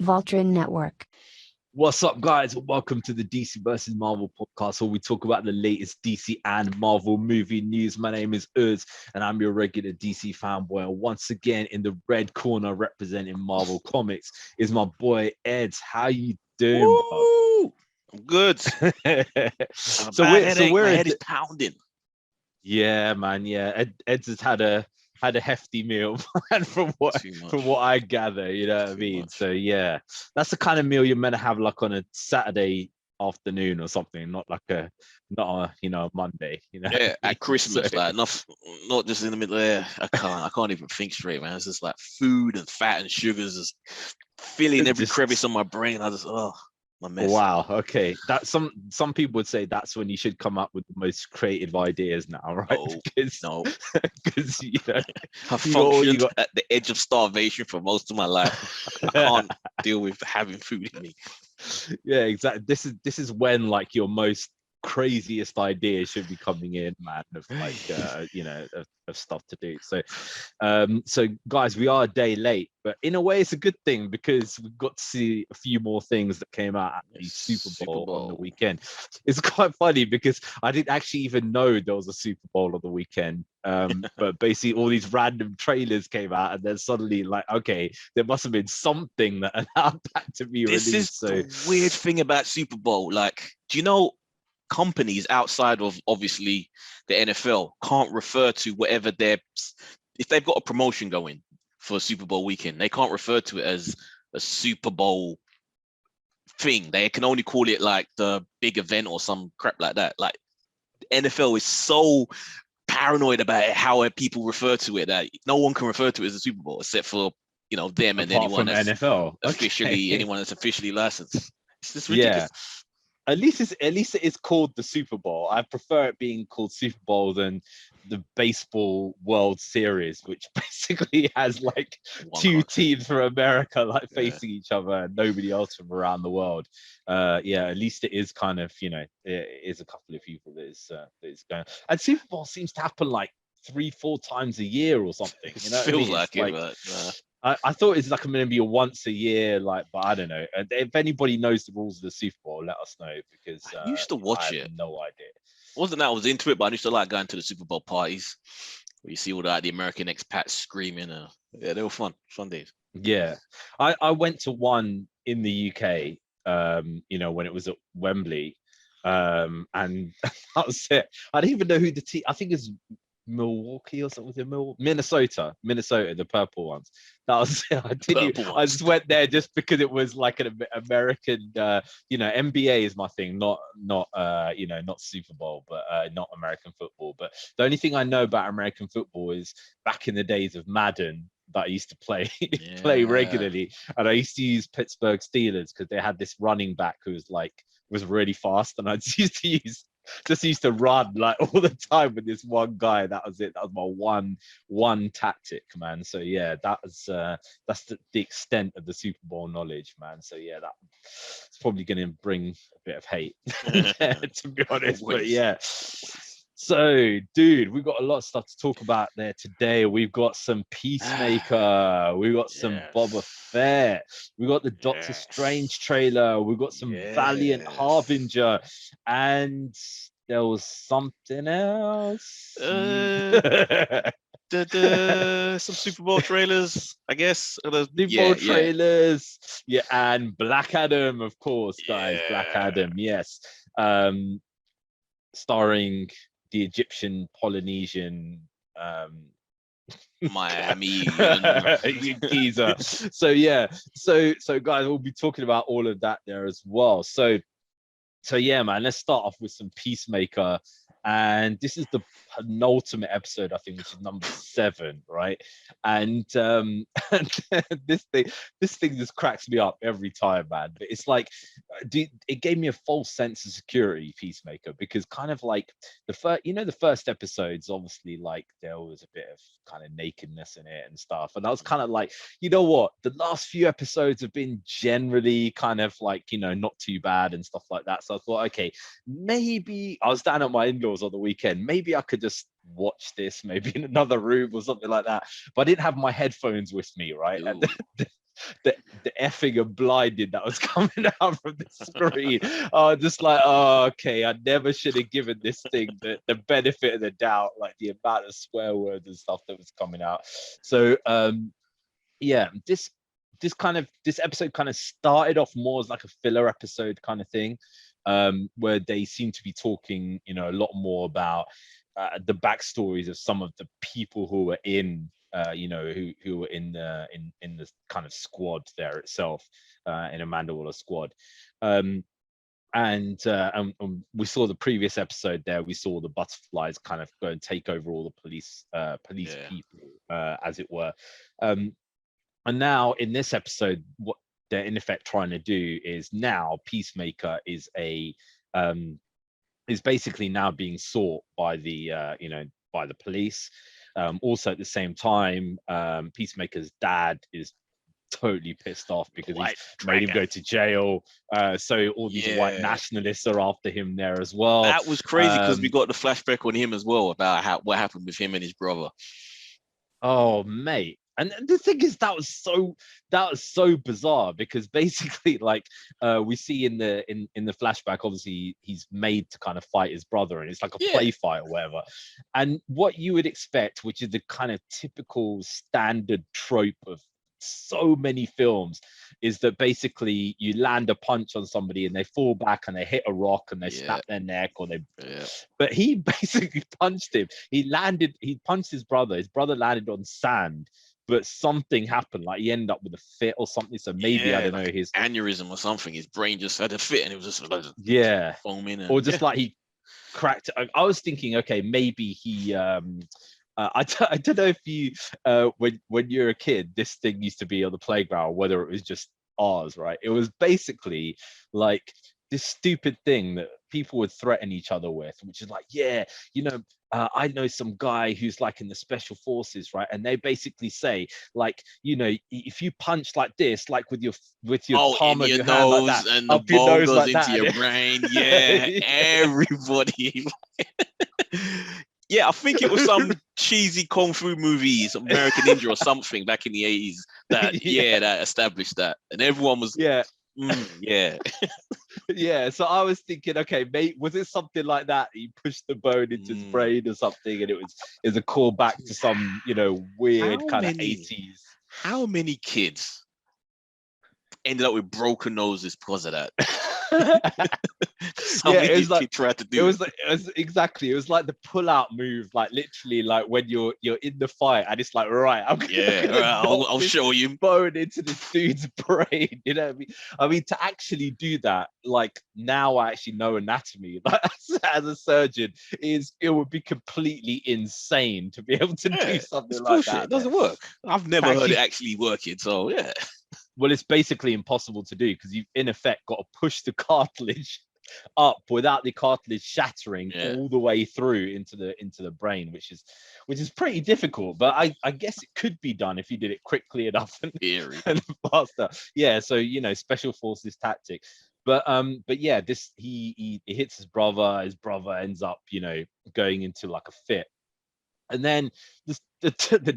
Voltron Network. What's up, guys? Welcome to the DC versus Marvel podcast, where we talk about the latest DC and Marvel movie news. My name is Uz, and I'm your regular DC fanboy. Once again, in the red corner, representing Marvel Comics, is my boy Ed. How you doing, bro? Woo! I'm good. I have a so bad we're so headache. we're My a head is pounding. Yeah, man. Yeah, Ed's has had a hefty meal, man, Too from much. what I gather. You know what I Too mean? much. So yeah, that's the kind of meal you're meant to have like on a Saturday afternoon or something, not a Monday. You know what Yeah, I mean? at So Christmas, like not just in the middle there. I can't even think straight, man. It's just like food and fat and sugars is filling every crevice just of my brain. My mess. wow. Okay, that some people would say that's when you should come up with the most creative ideas now, right? No, Because no. because I you got all you functioned got. at the edge of starvation for most of my life. I can't deal with having food in me. Yeah, exactly. This is when like your most craziest ideas should be coming in, man, of like of stuff to do. So guys, we are a day late, but in a way it's a good thing because we got to see a few more things that came out at the Yes, Super Super Bowl on the Bowl. weekend. It's quite funny because I didn't actually even know there was a Super Bowl on the weekend. But basically all these random trailers came out, and then suddenly like, okay, there must have been something that allowed that to be This is released. So the weird thing about Super Bowl. Like, do you know companies outside of obviously the NFL can't refer to whatever if they've got a promotion going for Super Bowl weekend, they can't refer to it as a Super Bowl thing. They can only call it like the big event or some crap like that. Like the NFL is so paranoid about it, how people refer to it, that no one can refer to it as a Super Bowl except for them and apart from NFL, okay, anyone that's officially licensed. It's just yeah. ridiculous. At least it is called the Super Bowl. I prefer it being called Super Bowl than the baseball World Series, which basically has like One two country. teams from America like Yeah. facing each other and nobody else from around the world. Yeah, at least it is kind of it is a couple of people that is going. And Super Bowl seems to happen like 3-4 times a year or something. It You know what I feels mean? It's like it, like but I thought it's like going to be a once a year, like, but I don't know. If anybody knows the rules of the Super Bowl, let us know because I used to I watch have it. no idea. Wasn't that I was into it, but I used to like going to the Super Bowl parties where you see all the American expats screaming. Yeah, they were fun days. Yeah, I went to one in the UK, when it was at Wembley, and that was it. I didn't even know who the team. I think it's Milwaukee or something. Was it Minnesota, the purple ones. That was it. I didn't. Purple I ones. just went there just because it was like an American. NBA is my thing, not Super Bowl, but not American football. But the only thing I know about American football is back in the days of Madden that I used to play play Yeah. regularly, and I used to use Pittsburgh Steelers because they had this running back who was really fast, and I just used to run like all the time with this one guy. That was it. That was my one tactic, man. So yeah, that's the extent of the Super Bowl knowledge, man. So yeah, that's probably going to bring a bit of hate to be honest. But Always. yeah. So, dude, we've got a lot of stuff to talk about there today. We've got some Peacemaker, we've got some Boba Yes. Fett, we've got the Doctor Yes. Strange trailer, we've got some Valiant Yes. Harbinger, and there was something else. Uh, some Super Bowl trailers, I guess. Super Bowl Yeah, yeah, trailers, yeah, and Black Adam, of course, guys. Black yeah. Adam, yes. Um, Starring the Egyptian Polynesian Miami. And geezer. So yeah, so guys, we'll be talking about all of that there as well. So yeah, man, let's start off with some Peacemaker. And this is the penultimate episode, I think, which is number 7, right? And and this thing just cracks me up every time, man. But it's like, it gave me a false sense of security, Peacemaker, because kind of like the first episodes, obviously, like there was a bit of kind of nakedness in it and stuff, and I was kind of like, you know what, the last few episodes have been generally kind of like, not too bad and stuff like that. So I thought, okay, maybe I was down at my in-laws on the weekend, maybe I could just watch this maybe in another room or something like that, but I didn't have my headphones with me, right? And ooh, the effing and blinding that was coming out from the screen. Just like, okay, I never should have given this thing the benefit of the doubt, like the amount of swear words and stuff that was coming out. So yeah, this episode kind of started off more as like a filler episode kind of thing, where they seem to be talking, you know, a lot more about the backstories of some of the people who were in, you know, who were in the kind of squad there itself, in Amanda Waller's squad. And we saw the previous episode there. We saw the butterflies kind of go and take over all the police people, as it were. And now in this episode, what they're in effect trying to do is now Peacemaker is basically now being sought by the by the police. Also at the same time, Peacemaker's dad is totally pissed off because he's made him go to jail. So all these white nationalists are after him there as well. That was crazy because we got the flashback on him as well about what happened with him and his brother. Oh, mate. And the thing is, that was so bizarre because basically, like, we see in the flashback, obviously he's made to kind of fight his brother, and it's like a play fight or whatever. And what you would expect, which is the kind of typical standard trope of so many films, is that basically you land a punch on somebody and they fall back and they hit a rock and they snap their neck or they. But he basically punched him. He punched his brother. His brother landed on sand. But something happened, like he ended up with a fit or something. So maybe I don't know, his aneurysm or something. His brain just had a fit, and it was just like foaming, or just like he cracked. I was thinking, okay, maybe he. I don't know if you, when you're a kid, this thing used to be on the playground, whether it was just ours, right? It was basically like this stupid thing that people would threaten each other with, which is like, I know some guy who's like in the special forces, right? And they basically say, like, if you punch like this, like with your palm of your hand like that, and the ball goes like into your brain. Everybody. I think it was some cheesy kung fu movie, some American Ninja or something back in the 80s that that established that, and everyone was So I was thinking, okay, mate, was it something like that? He pushed the bone into his brain or something, and it was a call back to some weird kind of 80s. How many kids ended up with broken noses because of that? It was like tried to do. It was exactly. It was like the pull-out move, like literally, like when you're in the fight, and it's like, right, I'll show you bone into this dude's brain. You know what I mean? I mean, to actually do that, like now I actually know anatomy. Like as a surgeon, it would be completely insane to be able to do something like that. It doesn't work. I've never heard it actually working. So Well, it's basically impossible to do because you've in effect got to push the cartilage up without the cartilage shattering all the way through into the brain, which is pretty difficult. But I guess it could be done if you did it quickly enough and faster. So special forces tactic. But this he hits his brother. His brother ends up going into like a fit. And then the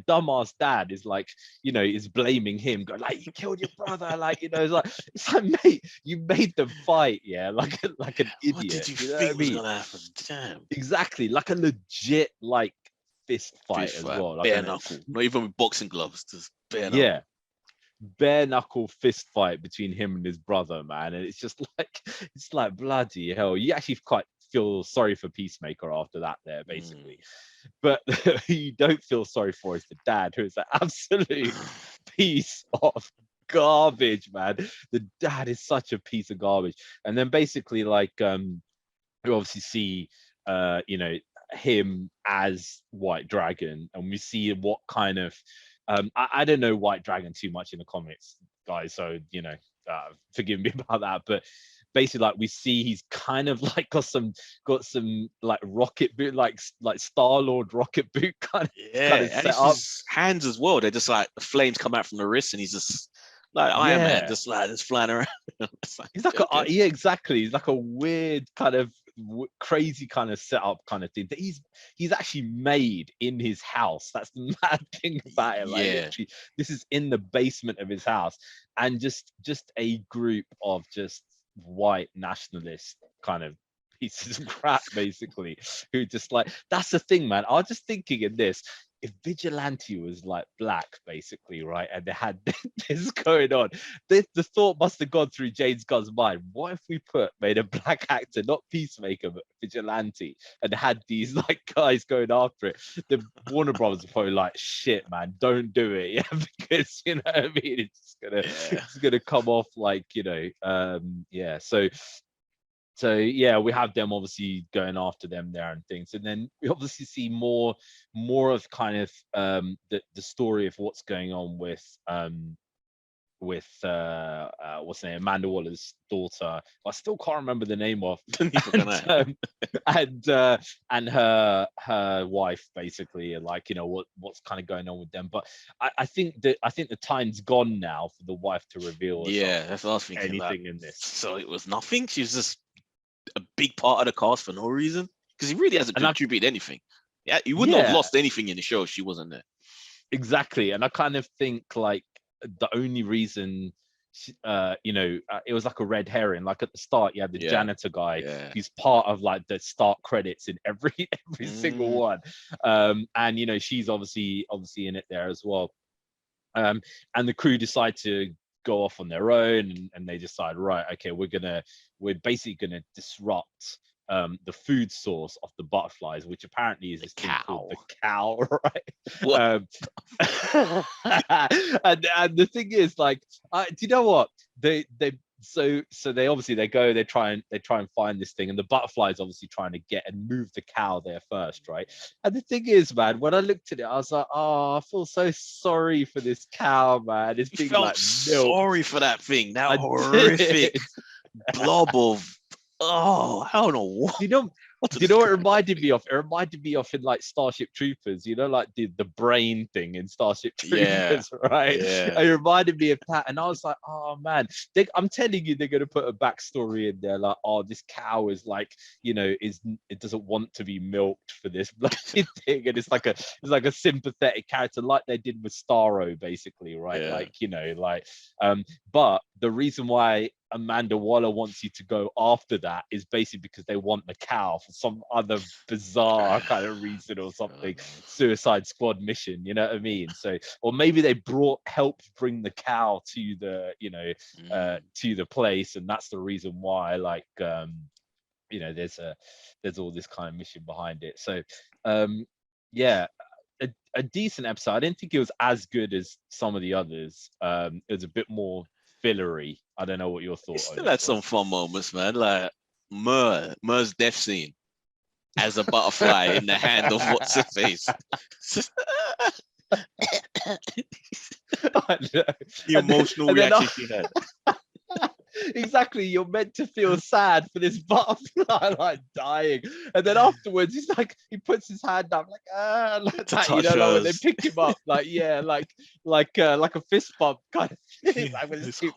dumbass dad is like, is blaming him, going like, you killed your brother, like, it's like, mate, you made them fight, like an idiot. What did you think was gonna happen? Damn. Exactly, like a legit like fist fight as well, like bare knuckle, not even with boxing gloves, just bare knuckle. Bare knuckle fist fight between him and his brother, man, and it's just like, it's like bloody hell. You actually quite feel sorry for Peacemaker after that there, basically. But you don't feel sorry for is the dad, who is an absolute piece of garbage, man. The dad is such a piece of garbage. And then basically, like, you obviously see him as White Dragon, and we see what kind of I don't know White Dragon too much in the comics, guys, so forgive me about that, but basically, like, we see he's kind of like got some like rocket boot, like Star-Lord rocket boot kind of set up. His hands as well, they're just like the flames come out from the wrist, and he's just like Iron Man, just flying around. He's like exactly. He's like a weird kind of crazy kind of setup kind of thing that he's actually made in his house. That's the mad thing about it. Like literally, this is in the basement of his house, and just a group of just white nationalist kind of pieces of crap, basically, who just like, that's the thing, man. I was just thinking in this, if Vigilante was like black, basically, right, and they had this going on, the thought must have gone through James Gunn's mind. What if we made a black actor, not Peacemaker, but Vigilante, and had these like guys going after it? The Warner Brothers are probably like, shit, man, don't do it, yeah, because you know what I mean. It's gonna come off like, you know, yeah. So yeah, we have them obviously going after them there and things, and then we obviously see more of kind of the story of what's going on with what's her name, Amanda Waller's daughter. I still can't remember the name of, and her wife, basically, like, you know, what's kind of going on with them. But I think the time's gone now for the wife to reveal that's what I was thinking, anything in this. So it was nothing. She was just a big part of the cast for no reason, because he really hasn't contributed anything. Yeah, he wouldn't have lost anything in the show if she wasn't there. Exactly. And I kind of think like the only reason you know, it was like a red herring. Like at the start, you had the janitor guy who's part of like the start credits in every single one, and you know, she's obviously in it there as well, and the crew decide to go off on their own, and they decide, right, okay, we're basically gonna disrupt the food source of the butterflies, which apparently is this thing called the cow, right? And the thing is, like, do you know what so they obviously they try and find this thing, and the butterflies obviously trying to get and move the cow there first, right? And the thing is, man, when I looked at it, I was like, oh, I feel so sorry for this cow, man. It's being like sorry for that thing, that horrific blob of, I don't know what. You know what it reminded me of? It reminded me of in like Starship Troopers, you know, like the brain thing in Starship Troopers, right? It reminded me of that, and I was like, oh man, I'm telling you, they're gonna put a backstory in there, like, oh, this cow is like, you know, it doesn't want to be milked for this bloody thing, and it's like a sympathetic character, like they did with Starro, basically, right? Like, you know, like, but the reason why Amanda Waller wants you to go after that is basically because they want the cow for some other bizarre kind of reason or something. Suicide Squad mission, you know what I mean? So, or maybe they helped bring the cow to the, you know, to the place, and that's the reason why, like, you know, there's all this kind of mission behind it. So yeah, a decent episode. I didn't think it was as good as some of the others. It was a bit more fillery. I don't know what your thoughts are. Still had some fun moments, man. Like Mer's death scene as a butterfly in the hand of what's her face. The emotional reaction she had. Exactly, you're meant to feel sad for this butterfly like dying, and then afterwards he's like, he puts his hand up like that, you know, like when they pick him up, like like a fist bump kind of thing, like with his two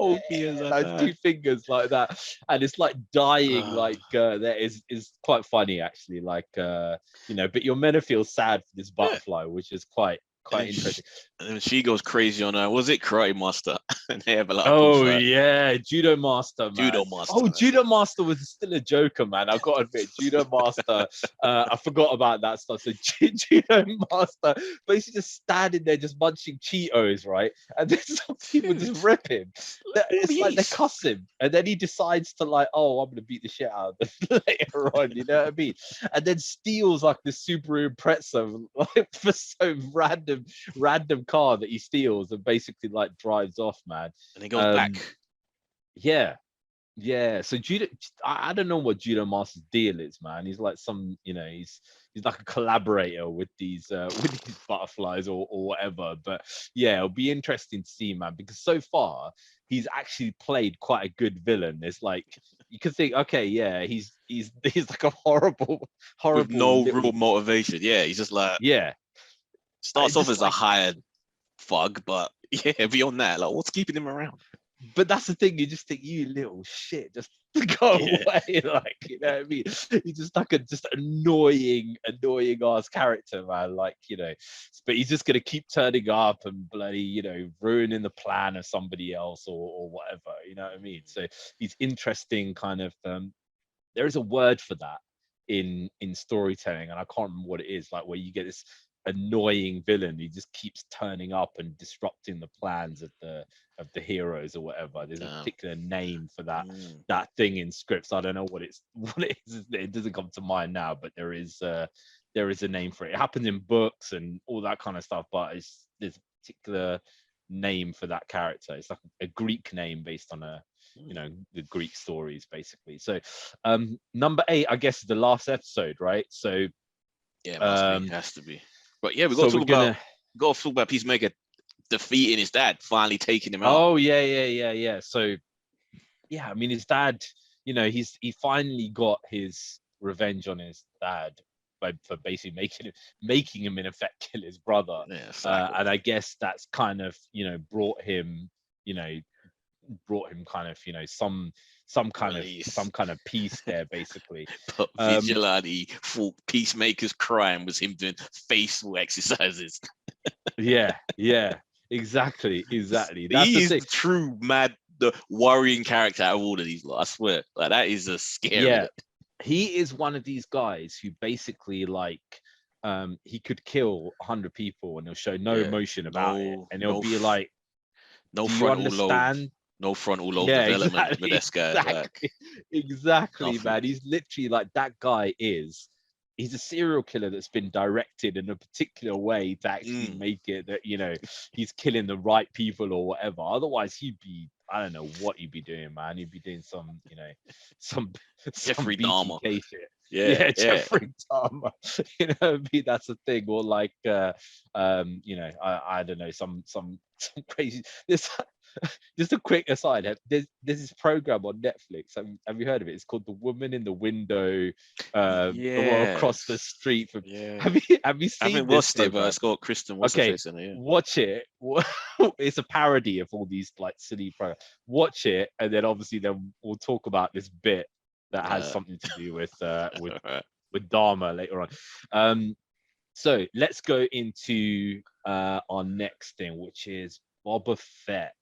fingers like that, and it's like dying, like that is quite funny actually, like, you know, but you're meant to feel sad for this butterfly, which is quite interesting. And then she goes crazy on her. Was it Karate Master? And they have a lot of yeah, Judo Master, man. Judo Master. Oh, man. Judo Master was still a joker, man. I've got to admit, Judo Master. I forgot about that stuff. So Judo Master basically just standing there, just munching Cheetos, right? And then some people just rip him. It's like they cuss him, and then he decides to like, oh, I'm gonna beat the shit out of them later on. You know what I mean? And then steals like the Subaru Impreza, like, for some random car that he steals, and basically like drives off, man. And he goes back. Yeah. So Judo, I don't know what Judo Master's deal is, man. He's like some, you know, he's like a collaborator with these butterflies or whatever. But yeah, it'll be interesting to see, man, because so far he's actually played quite a good villain. It's like, you could think, okay, yeah, he's like a horrible with no real motivation. Yeah, he's just like, starts off as like a hired thug, but yeah, beyond that, like, what's keeping him around? but that's the thing. You just think, you little shit, just go Yeah. away. Like, you know what I mean? He's just like a just annoying ass character, man. Like, you know, but he's just gonna keep turning up and bloody, you know, ruining the plan of somebody else or whatever. You know what I mean? So he's interesting, kind of. There is a word for that in storytelling, and I can't remember what it is. Like, where you get this annoying villain, he just keeps turning up and disrupting the plans of the heroes or whatever. There's a Damn. particular name for that Mm. that thing in scripts. I don't know what it's what it is. It doesn't come to mind now, but there is a name for it. It happens in books and all that kind of stuff, but there's a particular name for that character. It's like a Greek name based on you know, the Greek stories, basically. So number 8, I guess, is the last episode, right? So Yeah, it must be. Has to be. But yeah, so we're gonna got to talk about Peacemaker defeating his dad, finally taking him out. Oh yeah. So yeah, I mean, his dad, you know, he finally got his revenge on his dad for basically making him in effect kill his brother. Yeah, And I guess that's kind of, you know, brought him kind of, you know, some kind of peace there, basically. But Vigilante thought Peacemaker's crime was him doing facial exercises. Yeah, exactly. That's He is the true the worrying character out of all of these lot. I swear, like, that is a scary. Yeah, he is one of these guys who basically, like, he could kill 100 people and he'll show no emotion about it, and he'll be like, no do frontal you understand? lobe, no frontal lobe development with this guy. Exactly, man. He's literally like, that guy he's a serial killer that's been directed in a particular way to actually make it that, you know, he's killing the right people or whatever. Otherwise, I don't know what he'd be doing, man. He'd be doing some, you know, some Jeffrey Dahmer shit. Yeah, Jeffrey Dahmer. You know what I mean? That's the thing. Or like, you know, I don't know, some crazy. Just a quick aside. There's this program on Netflix. Have you heard of it? It's called The Woman in the Window. The one across the street from. Have you seen? I haven't watched it, but it's got Kristen. Okay, watch it. It's a parody of all these like silly programs. Watch it, and then obviously then we'll talk about this bit that has something to do with Dharma later on. So let's go into our next thing, which is Boba Fett,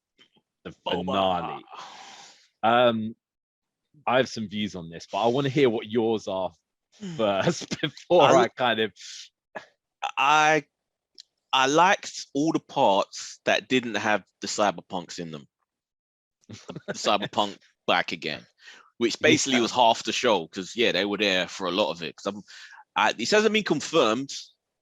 the finale. I have some views on this, but I want to hear what yours are first before I kind of. I liked all the parts that didn't have the cyberpunks in them. The cyberpunk back again, which basically was half the show, because they were there for a lot of it. Because this hasn't been confirmed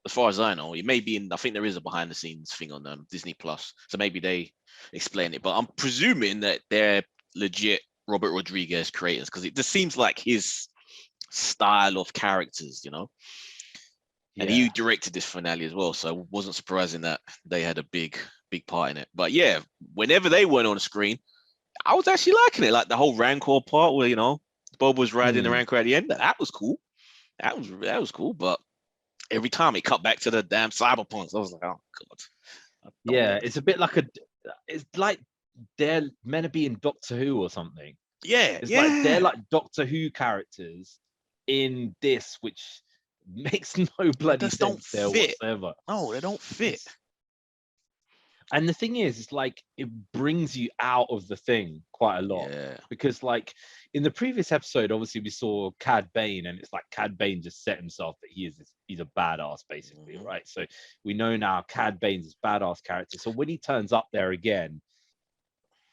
as far as I know. It may be I think there is a behind the scenes thing on Disney Plus, so maybe they explain it. But I'm presuming that they're legit Robert Rodriguez creators, because it just seems like his style of characters, you know. And he directed this finale as well, so it wasn't surprising that they had a big part in it. But yeah, whenever they went on the screen, I was actually liking it. Like the whole Rancor part where, you know, Bob was riding the Rancor at the end. That was cool. That was cool. But every time it cut back to the damn cyberpunks, I was like, oh god. Yeah, it's a bit like it's like they're meant to be in Doctor Who or something. Yeah, it's like they're like Doctor Who characters in this, which makes no bloody sense there whatsoever. No, they don't fit. And the thing is, it's like it brings you out of the thing quite a lot. Because like in the previous episode, obviously we saw Cad Bane, and it's like Cad Bane just set himself that he's a badass, basically, right? So we know now Cad Bane's this badass character. So when he turns up there again,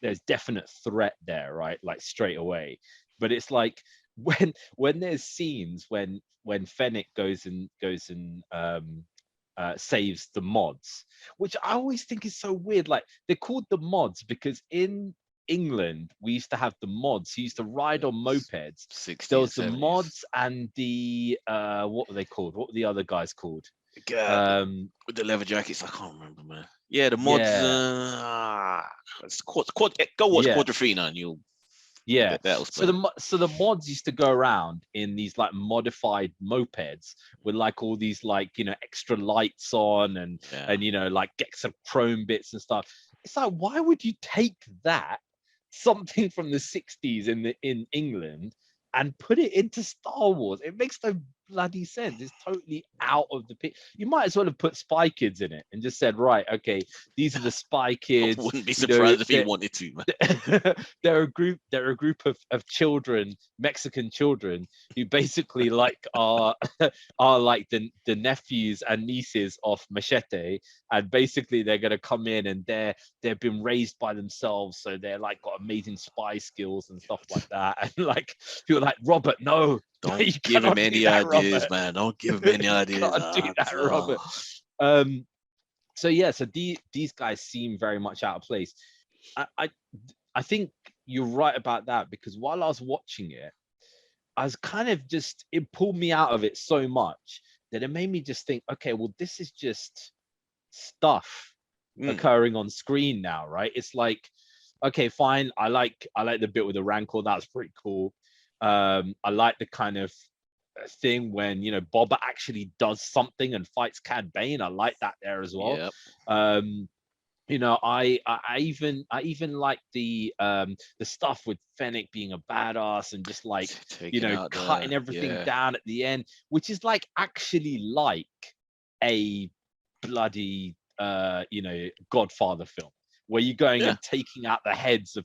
there's definite threat there, right? Like straight away. But it's like when there's scenes when Fennec goes and saves the mods, which I always think is so weird. Like, they're called the mods because in England we used to have the mods who used to ride on mopeds. There was the mods and the what were they called? What were the other guys called? With the leather jackets, I can't remember, man. Yeah, the mods. Go watch Quadrophenia and you'll. Yeah. So the mods used to go around in these like modified mopeds with like all these like, you know, extra lights on and you know, like get some chrome bits and stuff. It's like, why would you take that something from the 60s in England and put it into Star Wars. It makes no bloody sense. It's totally out of the picture. You might as well have put Spy Kids in it and just said, right, okay, these are the Spy Kids. I wouldn't be surprised if he wanted to, man. They're a group of children, Mexican children, who basically like are like the nephews and nieces of Machete, and basically they're gonna come in and they've been raised by themselves, so they're like got amazing spy skills and stuff like that. And like people are like, Robert, no, don't give him any ideas, Robert. Man. Don't give him any ideas. Can't do that, Robert. So yeah, so these guys seem very much out of place. I think you're right about that, because while I was watching it, I was kind of just, it pulled me out of it so much that it made me just think, okay, well, this is just stuff occurring on screen now, right? It's like, okay, fine. I like the bit with the Rancor. That's pretty cool. I like the kind of thing when, you know, Boba actually does something and fights Cad Bane. I like that there as well. Yep. You know, I even like the stuff with Fennec being a badass and just like, you know, cutting everything down at the end, which is like actually like a bloody you know, Godfather film, where you're going and taking out the heads of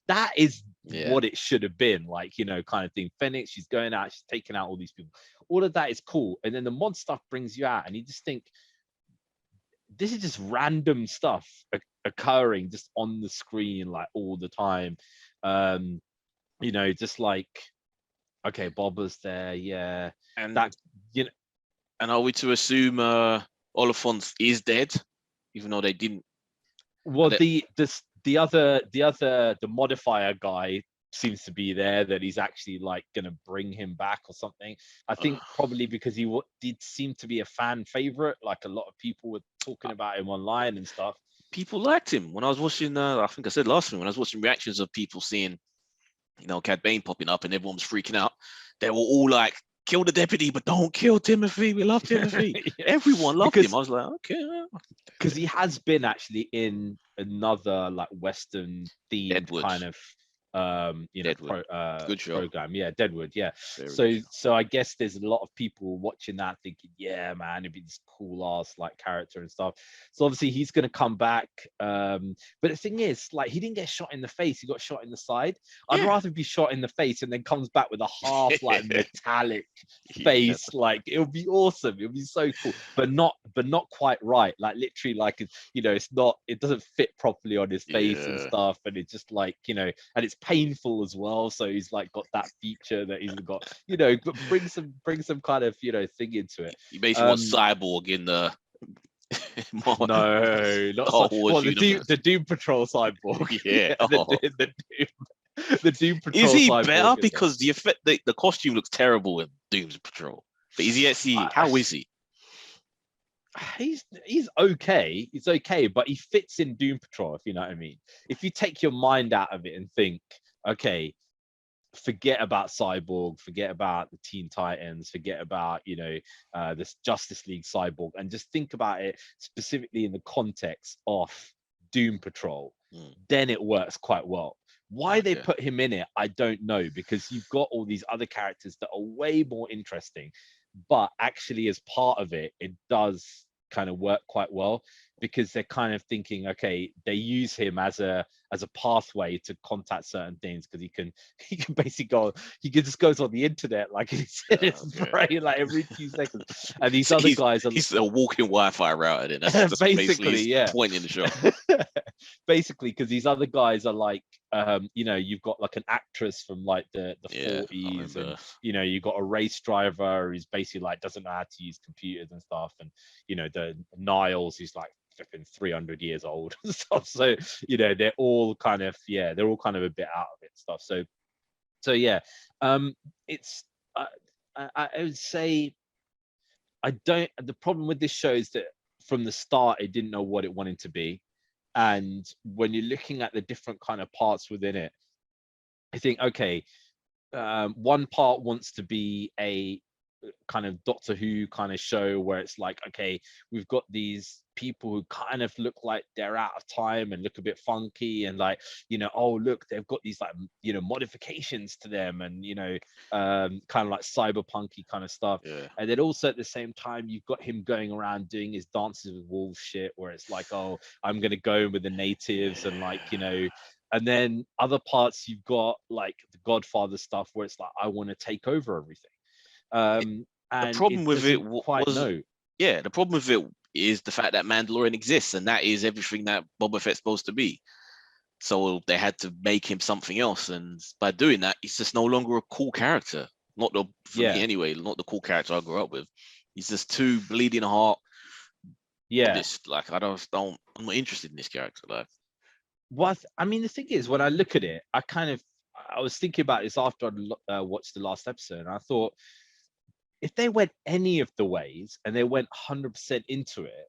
that is what it should have been, like, you know, kind of thing. Fennec, she's going out, she's taking out all these people. All of that is cool. And then the mod stuff brings you out and you just think, this is just random stuff occurring just on the screen, like all the time. You know, just like, okay, Boba's there, and that, you know. And are we to assume Oliphant is dead, even though they didn't? Well, the modifier guy seems to be there, that he's actually like gonna bring him back or something. I think probably because he did seem to be a fan favorite, like a lot of people were talking about him online and stuff. People liked him when I was watching. I think I said last week when I was watching reactions of people seeing, you know, Cad Bane popping up and everyone was freaking out. They were all like, kill the deputy, but don't kill Timothy. We love Timothy. Everyone loved him. I was like, okay. Because he has been actually in another like Western themed kind of you know, good show. program. Deadwood. So I guess there's a lot of people watching that thinking, yeah, man, it'd be this cool ass like character and stuff. So obviously he's gonna come back. But the thing is, like, he didn't get shot in the face, he got shot in the side. I'd rather be shot in the face and then comes back with a half like metallic face. Like, it would be awesome. It would be so cool, but not quite right. Like literally, like, you know, it doesn't fit properly on his face and stuff, and it's just like, you know, and it's painful as well. So he's like got that feature that he's got, you know, but bring some kind of, you know, thing into it. You basically want Cyborg in the no, not well, the Doom Patrol Cyborg. The Doom Patrol. Is he Cyborg better? Because the effect, the costume looks terrible in Doom's Patrol. But is he actually? How is he? He's okay. It's okay, but he fits in Doom Patrol, if you know what I mean. If you take your mind out of it and think, okay, forget about Cyborg, forget about the Teen Titans, forget about, you know, this Justice League Cyborg, and just think about it specifically in the context of Doom Patrol, then it works quite well. Why they put him in it, I don't know, because you've got all these other characters that are way more interesting, but actually as part of it, it does kind of work quite well, because they're kind of thinking, okay, they use him as a pathway to contact certain things, because he can basically go, he just goes on the internet like it's brain like every few seconds. And these other guys are, he's a walking Wi-Fi router. Then that's basically point in the show. Basically, because these other guys are like, you know, you've got like an actress from like the 40s, and you know, you've got a race driver who's basically like doesn't know how to use computers and stuff, and you know, the Niles who's like flipping 300 years old and stuff. So you know, they're all kind of a bit out of it and stuff. So yeah, it's I would say the problem with this show is that from the start it didn't know what it wanted to be. And when you're looking at the different kind of parts within it, I think, okay, one part wants to be a kind of Doctor Who kind of show where it's like, okay, we've got these people who kind of look like they're out of time and look a bit funky, and like, oh look, they've got these like, modifications to them, and kind of like cyberpunky kind of stuff. Yeah. And then also at the same time, you've got him going around doing his Dances with Wolves shit, where it's like, oh, I'm gonna go in with the natives, and like, and then other parts you've got like the Godfather stuff, where it's like, I want to take over everything. The And problem it with it doesn't quite was, know. yeah, the problem with it is the fact that Mandalorian exists, and that is everything that Boba Fett's supposed to be. So they had to make him something else, and by doing that, he's just no longer a cool character. Not the For me Yeah, anyway, not the cool character I grew up with. He's just too bleeding heart. yeah. This like I'm not interested in this character. Like, What I mean, the thing is, when I look at it, I was thinking about this after I watched the last episode, and I thought, if they went any of the ways and they went 100% into it,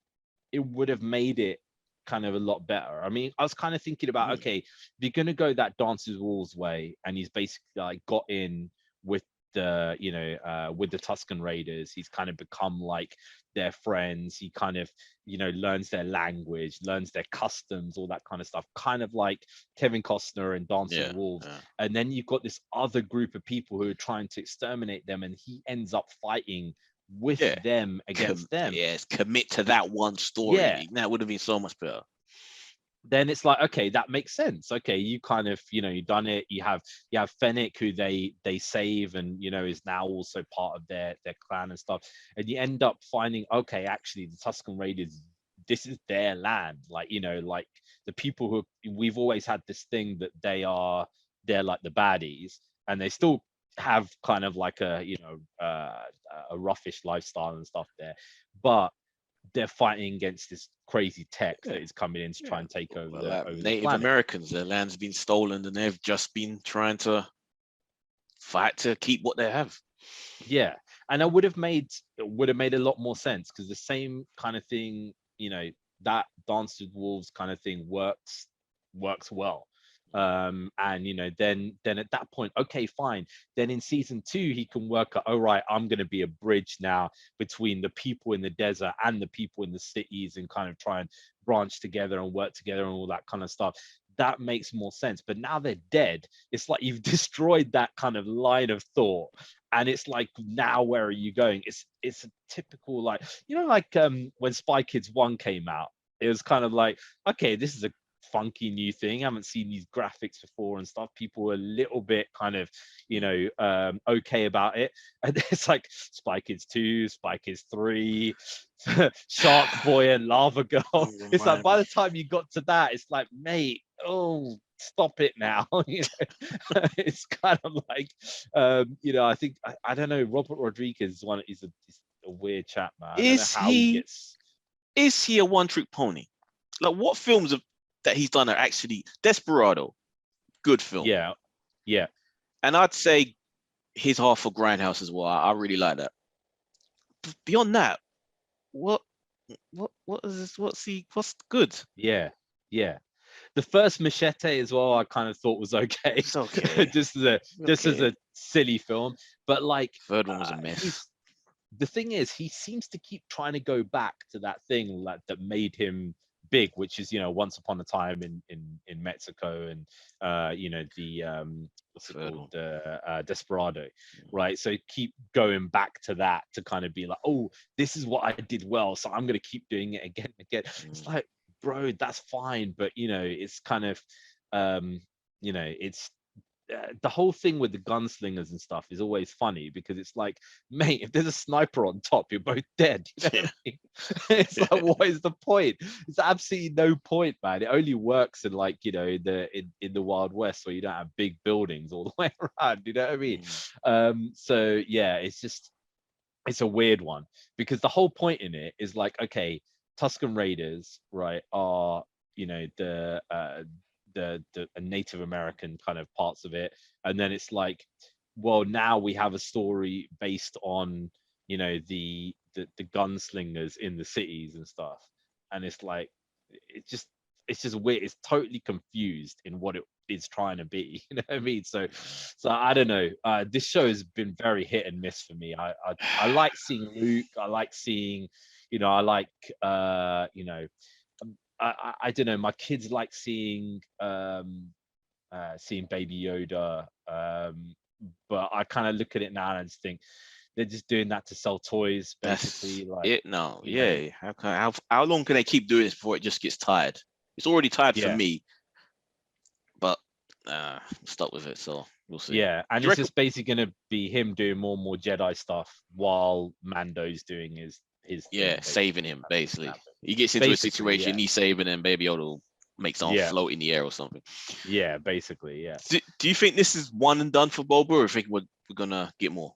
it would have made it kind of a lot better. I mean, I was kind of thinking about, okay, if you're gonna go that Dances Walls way, and he's basically like got in with with the Tuscan Raiders, he's kind of become like their friends. He kind of, learns their language, learns their customs, all that kind of stuff, kind of like Kevin Costner and Dance with yeah, Wolves. yeah, And then you've got this other group of people who are trying to exterminate them, and he ends up fighting with yeah. them against them. Yes, commit to that one Yeah, story. That would have been so much better. then it's like, okay, that makes sense. Okay, you kind of, you've done it. You have Fennec, who they save, and is now also part of their clan and stuff. And you end up finding, okay, actually the Tuscan Raiders, this is their land. Like, like the people who, we've always had this thing that they're like the baddies, and they still have kind of like a roughish lifestyle and stuff there, but they're fighting against this crazy tech Yeah, that is coming in to try yeah. and take over Well, the like over the Native planet. Americans, their land's been stolen, and they've just been trying to fight to keep what they have. Yeah, and it would have made a lot more sense, because the same kind of thing, that Dance with Wolves kind of thing works well. And then at that point, okay, fine, then in season 2 he can work at, oh right, I'm going to be a bridge now between the people in the desert and the people in the cities, and kind of try and branch together and work together and all that kind of stuff. That makes more sense. But now they're dead, it's like you've destroyed that kind of line of thought, and it's like, now where are you going? It's a typical, like, like when Spy Kids 1 came out, it was kind of like, okay, this is a funky new thing. I haven't seen these graphics before and stuff. People were a little bit kind of, okay about it. And it's like Spy Kids 2, Spy Kids 3, Shark Boy and Lava Girl. Don't It's like, remind by me. the time you got to that, it's like, mate, oh, stop it now. It's kind of like, I think, I don't know, Robert Rodriguez is a weird chap, man. I don't know Is how he he gets. is he a one-trick pony? Like, what films that he's done are actually Desperado, good film, Yeah, yeah. and I'd say his half of Grindhouse as well. I really like that. Beyond that, what what is this? What's good? Yeah, yeah. The first Machete as well, I kind of thought was okay, It's okay. just as a silly film. But like, Third one was a mess. he's the thing is, he seems to keep trying to go back to that thing that made him big, which is, Once Upon a Time in Mexico, and the what's it Third called, one. Desperado, right? So keep going back to that to kind of be like, oh, this is what I did well, so I'm going to keep doing it again and again. It's like, bro, that's fine, but it's kind of, it's the whole thing with the gunslingers and stuff is always funny, because it's like, mate, if there's a sniper on top, you're both dead. You know what I mean? It's like, what is the point? It's absolutely no point, man. It only works in, like, in the Wild West, where you don't have big buildings all the way around. You know what I mean? So yeah, it's a weird one, because the whole point in it is like, okay, Tuscan Raiders, right, are, the Native American kind of parts of it, and then it's like, well, now we have a story based on, the gunslingers in the cities and stuff, and it's like, it just it's just weird. It's totally confused in is trying to be. You know what I mean? So I don't know. This show has been very hit and miss for me. I like seeing Luke. I like seeing, I like I don't know. My kids like seeing seeing Baby Yoda. But I kind of look at it now and I just think they're just doing that to sell toys, basically. That's Like it. No, you know, yeah. How long can they keep doing this before it just gets tired? It's already tired for yeah, me, but stuck with it. So we'll see. yeah. And Do you it's reckon? just basically gonna be him doing more and more Jedi stuff while Mando's doing his thing, Yeah, saving basically. him That's what's gonna basically. happen. He gets into a Basically, situation, yeah, he's saving him. Baby Yoda will make someone yeah, float in the air or something. yeah. Basically, yeah. Do you think this is one and done for Boba, or you think we're gonna get more?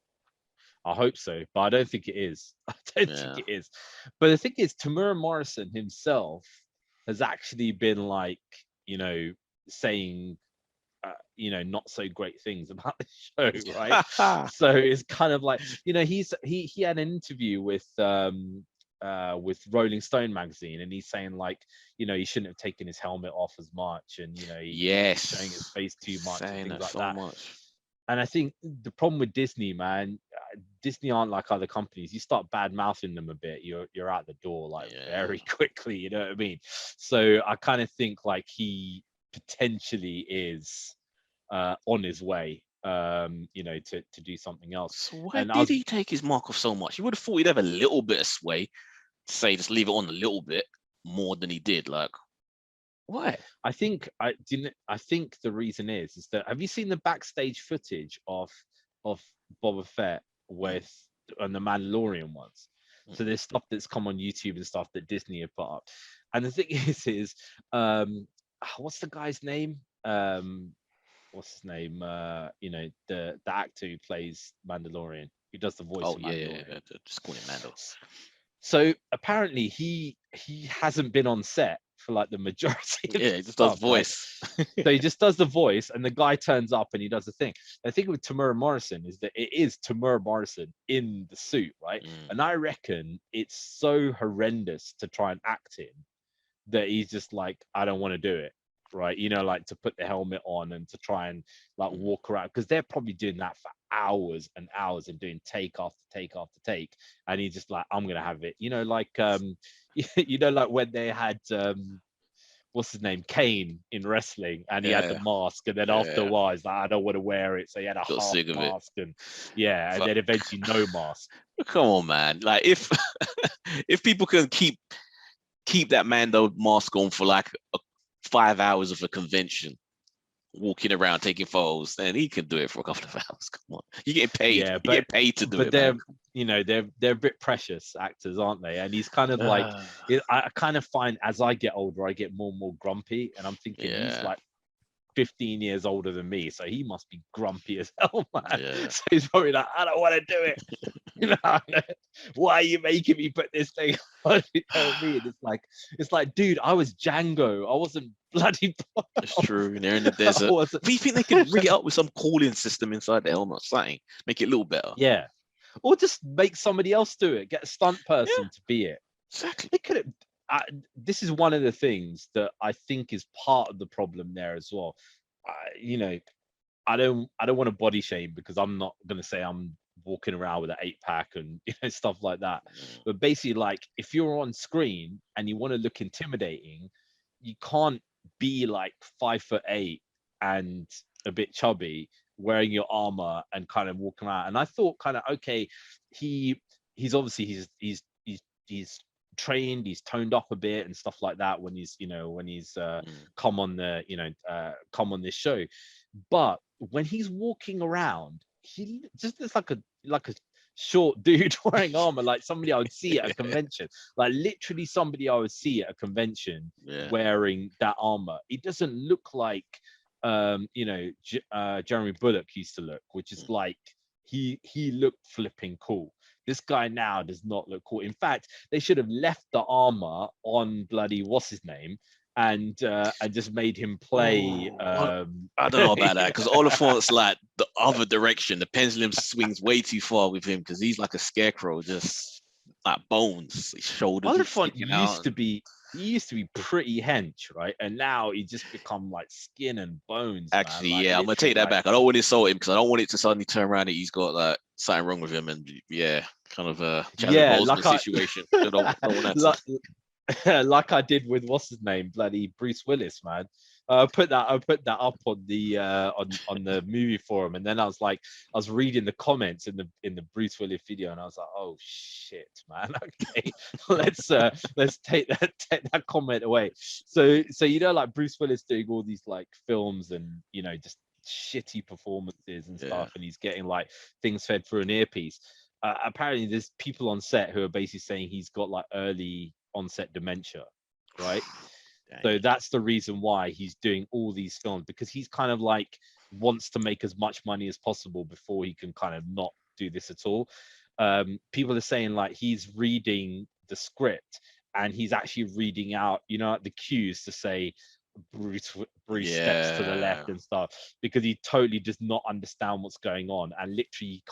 I hope so, but I don't think it is. I don't think Yeah. it is. But the thing is, Tamura Morrison himself has actually been like, saying not so great things about the show, right? So it's kind of like, he had an interview with Rolling Stone magazine, and he's saying like, he shouldn't have taken his helmet off as much, and he's showing his Yes. face too much and Saying things that like so that. much. And I think the problem with Disney, man, Disney aren't like other companies. You start bad mouthing them a bit, you're out the door like Yeah. very quickly. You know what I mean? So I kind of think like he potentially is on his way, to do something else. So why And I did was, he take his mark off so much? You would have thought he'd have a little bit of sway to say just leave it on a little bit more than he did. Like, why? I think I didn't. I think the reason is that, have you seen the backstage footage of Boba Fett Mm, with on the Mandalorian ones? So mm. there's stuff that's come on YouTube and stuff that Disney have put up. And the thing is, what's the guy's name? What's his name? The actor who plays Mandalorian, who does the voice Oh of yeah, yeah, Mandalorian. yeah. Just call him Mando. So apparently he hasn't been on set for like the majority of Yeah, the he just does stuff, right? voice. So he just does the voice, and the guy turns up and he does the thing. The thing with Tamura Morrison is that it is Tamura Morrison in the suit, right? Mm, And I reckon it's so horrendous to try and act in that he's just like, I don't want to do it, right? Like to put the helmet on and to try and like mm. walk around, because they're probably doing that for hours and hours and doing take after take after take, and he's just like, I'm gonna have it, like like when they had what's his name, Kane, in wrestling, and he had the Yeah, mask, and then after a yeah. while he's like, I don't want to wear it, so he had a Got half sick of it. mask, and yeah, and Fuck. then eventually no mask. Come on, man. Like if if people can keep that Mando mask on for like 5 hours of a convention, walking around taking photos, then he can do it for a couple of hours. Come on, you getting paid. Yeah, You but get paid to do but it, man. they're a bit precious actors, aren't they? And he's kind of like, Uh, I kind of find as I get older, I get more and more grumpy, and I'm thinking he's yeah, like 15 years older than me, so he must be grumpy as hell, man. yeah. So he's probably like, I don't want to do it. Why are you making me put this thing on? You know what I mean? It's like, dude, I was Django. I wasn't bloody. It's true. They're in the I desert. wasn't. Do you think they could rig it up with some cooling system inside the helmet or something? Make it a little better. Yeah, or just make somebody else do it. Get a stunt Yeah, person to be it. exactly. They could have. This is one of the things that I think is part of the problem there as well. I don't want to body shame, because I'm not going to say I'm walking around with an 8-pack and stuff like that. Mm, But basically, like, if you're on screen and you want to look intimidating, you can't be like 5'8" and a bit chubby, wearing your armor and kind of walking around. And I thought, kind of, okay, he's obviously he's trained, he's toned up a bit and stuff like that when he's mm. come on this show. But when he's walking around, he just looks like a short dude wearing armor, like somebody I would see at a convention, like literally somebody I would see at a convention Yeah. wearing that armor. It doesn't look like Jeremy Bullock used to look, which is Mm. like he looked flipping cool. This guy now does not look cool. In fact, they should have left the armor on bloody what's his name, and just made him play. Oh, I don't know about that because Oliphant's like the other direction. The pendulum swings way too far with him because he's like a scarecrow, just like bones, his shoulders Oliphant sticking out. used to be. he used to be pretty hench, right? And now he just become like skin and bones, Actually, man. Like, yeah, I'm gonna take that back. I don't want to insult him because I don't want it to suddenly turn around that he's got like something wrong with him, and yeah, kind of a Chadwick yeah, Boseman situation. Don't want that like, to. like I did with what's his name, bloody Bruce Willis, man. I put that up on the on the movie forum, and then I was reading the comments in the Bruce Willis video, and I was like, oh shit, man. Okay, let's take that comment away. So like Bruce Willis doing all these like films and just shitty performances and stuff, and he's getting like things fed through an earpiece. Apparently, there's people on set who are basically saying he's got like early onset dementia, right? So that's the reason why he's doing all these films, because he's kind of like wants to make as much money as possible before he can kind of not do this at all. People are saying like he's reading the script and he's actually reading out, the cues to say Bruce steps to the left and stuff, because he totally does not understand what's going on, and literally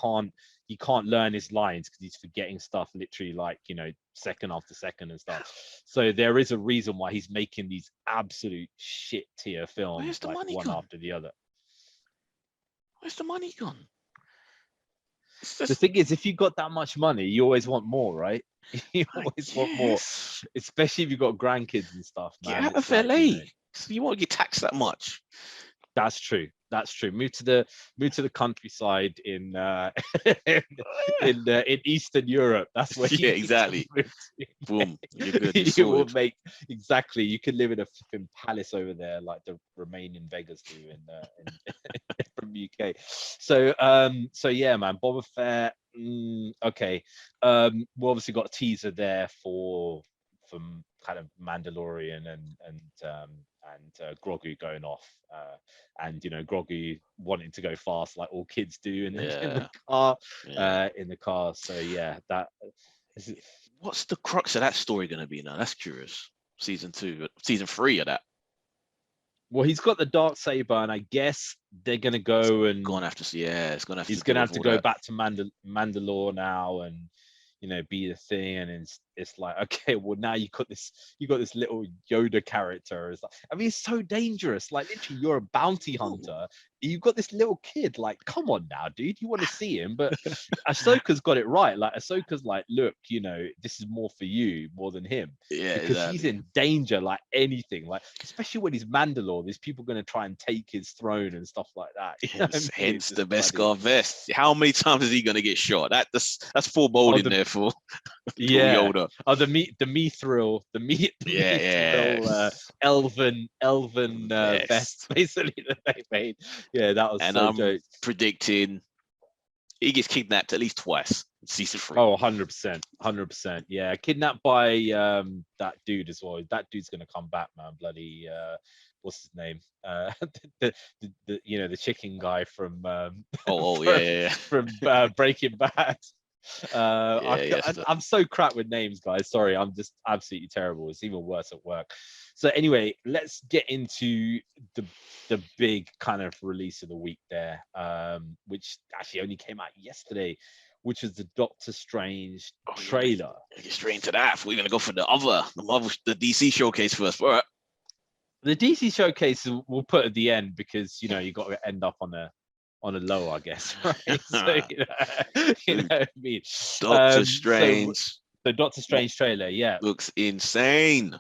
he can't learn his lines because he's forgetting stuff literally like second after second and stuff. So there is a reason why he's making these absolute shit tier films. Where's the like money one gone? after the other. Where's the money gone? The thing is, if you got that much money, you always want more, right? You always want more, especially if you've got grandkids and stuff, man. Get out of LA. So you won't get taxed that much. That's true. Move to the countryside in in Eastern Europe. That's where yeah, exactly. Boom. You're good. You will make exactly. You can live in a flipping palace over there, like the Romanian beggars do in from UK. So yeah, man. Boba Fett. Okay. We obviously got a teaser there from kind of Mandalorian and Grogu going off, and Grogu wanting to go fast like all kids do in the car. So yeah, that is. What's the crux of that story going to be now? That's curious. Season 3 of that. Well, he's got the dark saber, and I guess they're gonna go and he's gonna have to go back to Mandalore now and be the thing. And it's like, okay, well, now you got this little Yoda character. It's like, I mean, it's so dangerous. Like, literally, you're a bounty hunter. You've got this little kid. Like, come on now, dude. You want to see him? But Ahsoka's got it right. Like, Ahsoka's like, look, this is more for you more than him. Yeah, because exactly. He's in danger, like anything. Like, especially when he's Mandalore, there's people going to try and take his throne and stuff like that. Hence the Beskar vest. How many times is he going to get shot? That's foreboding there for Yoda. Oh, the mithril, elven vest, basically, that they made. Yeah, that was and so I'm dope. predicting he gets kidnapped at least twice in season 3. Oh, 100%. Yeah, kidnapped by that dude as well. That dude's gonna come back, man. Bloody what's his name? The chicken guy from from Breaking Bad. I'm so crap with names, guys. Sorry, I'm just absolutely terrible. It's even worse at work. So anyway, let's get into the big kind of release of the week there, which actually only came out yesterday, which is the Doctor Strange trailer. Get straight into that. We're gonna go for the DC showcase first. All right. The DC showcase we'll put at the end, because you got to end up on a low, I guess. Right? So, you know what I mean? Doctor Strange. The Doctor Strange trailer, yeah, looks insane.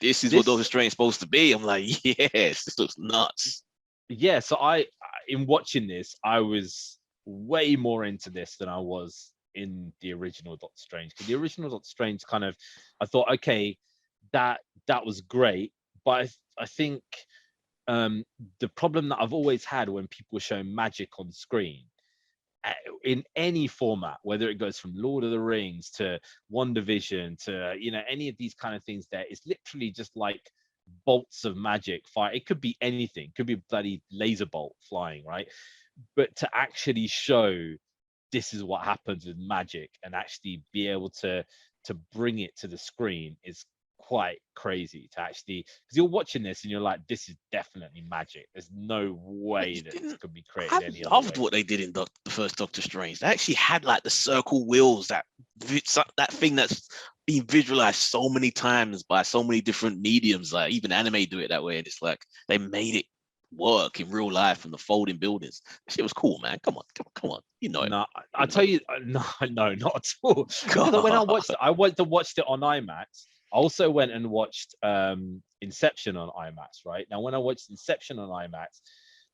This is what Doctor Strange is supposed to be. I'm like, yes, this looks nuts. Yeah, so in watching this, I was way more into this than I was in the original Doctor Strange. Because the original Doctor Strange I thought, okay, that was great, but I think the problem that I've always had when people show magic on screen in any format, whether it goes from Lord of the Rings to WandaVision to any of these kind of things, there is literally just like bolts of magic fire. It could be anything, could be a bloody laser bolt flying, right? But to actually show this is what happens with magic and actually be able to bring it to the screen is quite crazy. To actually, because you're watching this and you're like, this is definitely magic. There's no way that this could be created any other way. I loved what they did in the first Doctor Strange. They actually had like the circle wheels, that thing that's been visualized so many times by so many different mediums. Like even anime do it that way, and it's like they made it work in real life and the folding buildings. That shit was cool, man. Come on. You know it. No, I tell you, no, not at all. Because when I watched it on IMAX. I also went and watched Inception on IMAX. Right now, when I watched Inception on IMAX,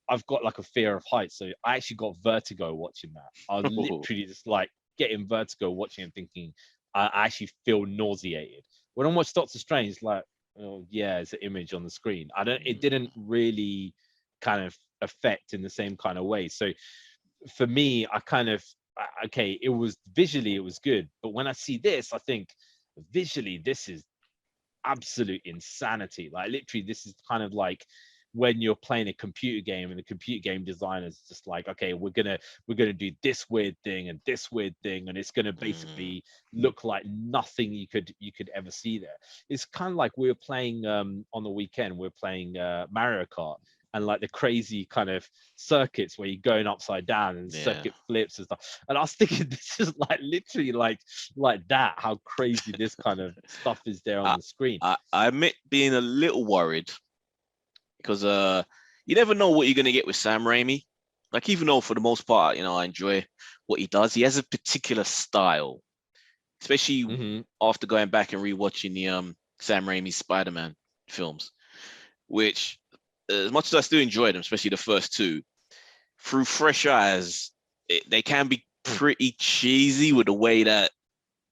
I've got like a fear of heights, so I actually got vertigo watching that. I was literally just like getting vertigo watching and thinking I actually feel nauseated. When I watched Doctor Strange, like, oh yeah, it's an image on the screen. It didn't really kind of affect in the same kind of way. So for me, okay, it was visually, it was good, but when I see this, I think visually this is absolute insanity. Like literally, this is kind of like when you're playing a computer game and the computer game designer's just like, okay, we're gonna do this weird thing and this weird thing, and it's gonna basically look like nothing you could ever see there. It's kind of like we were playing on the weekend, we are playing Mario Kart, and like the crazy kind of circuits where you're going upside down and circuit flips and stuff. And I was thinking, this is like literally like that, how crazy this kind of stuff is there on the screen. I admit being a little worried because you never know what you're gonna get with Sam Raimi. Like even though for the most part, you know, I enjoy what he does, he has a particular style, especially after going back and rewatching the Sam Raimi Spider-Man films, which as much as I still enjoy them, especially the first two, through fresh eyes, they can be pretty cheesy with the way that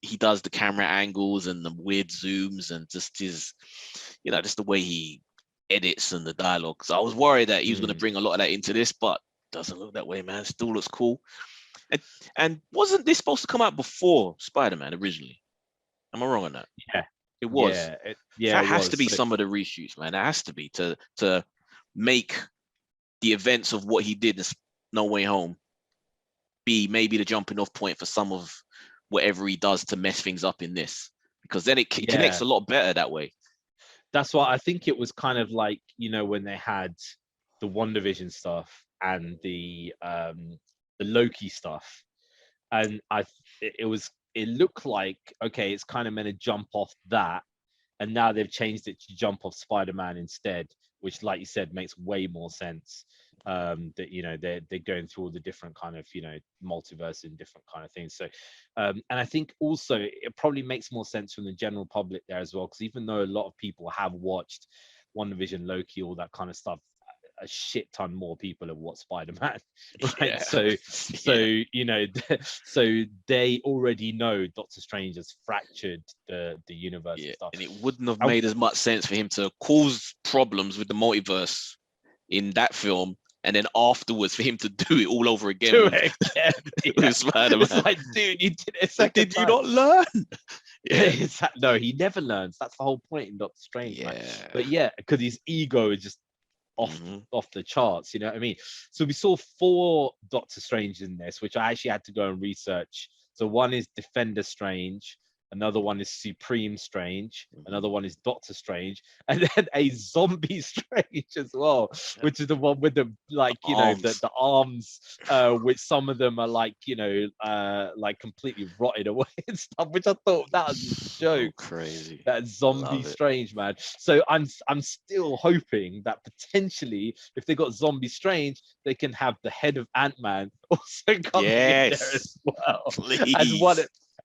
he does the camera angles and the weird zooms and just his, you know, just the way he edits and the dialogue. So I was worried that he was going to bring a lot of that into this, but doesn't look that way, man. Still looks cool. And wasn't this supposed to come out before Spider-Man originally? Am I wrong on that? Yeah, it was. Yeah, that has to be some of the reshoots, man. That has to be to make the events of what he did in No Way Home be maybe the jumping off point for some of whatever he does to mess things up in this, because then it connects a lot better that way. That's why I think it was kind of like, you know, when they had the WandaVision stuff and the Loki stuff, and it looked like, okay, it's kind of meant to jump off that, and now they've changed it to jump off Spider-Man instead, which, like you said, makes way more sense. That, you know, they're going through all the different kind of, you know, multiverse and different kind of things. So and I think also it probably makes more sense from the general public there as well, because even though a lot of people have watched WandaVision, Loki, all that kind of stuff, a shit ton more people have watched Spider-Man, right? So you know, so they already know Doctor Strange has fractured the universe and stuff, and it wouldn't have made as much sense for him to cause problems with the multiverse in that film, and then afterwards for him to do it all over again. With Spider-Man. It's like, dude, you did it a second time. You not learn? No, he never learns. That's the whole point in Doctor Strange. Right? But yeah, because his ego is just off the charts, you know what I mean? So we saw 4 Doctor Strange in this, which I actually had to go and research. So one is Defender Strange, another one is Supreme Strange, another one is Doctor Strange, and then a Zombie Strange as well, which is the one with the, like, you know, the arms, which some of them are like, you know, like completely rotted away and stuff, which I thought that was a joke. Crazy. That Zombie Strange, man. So I'm still hoping that potentially, if they got Zombie Strange, they can have the head of Ant-Man also come in there as well. Please.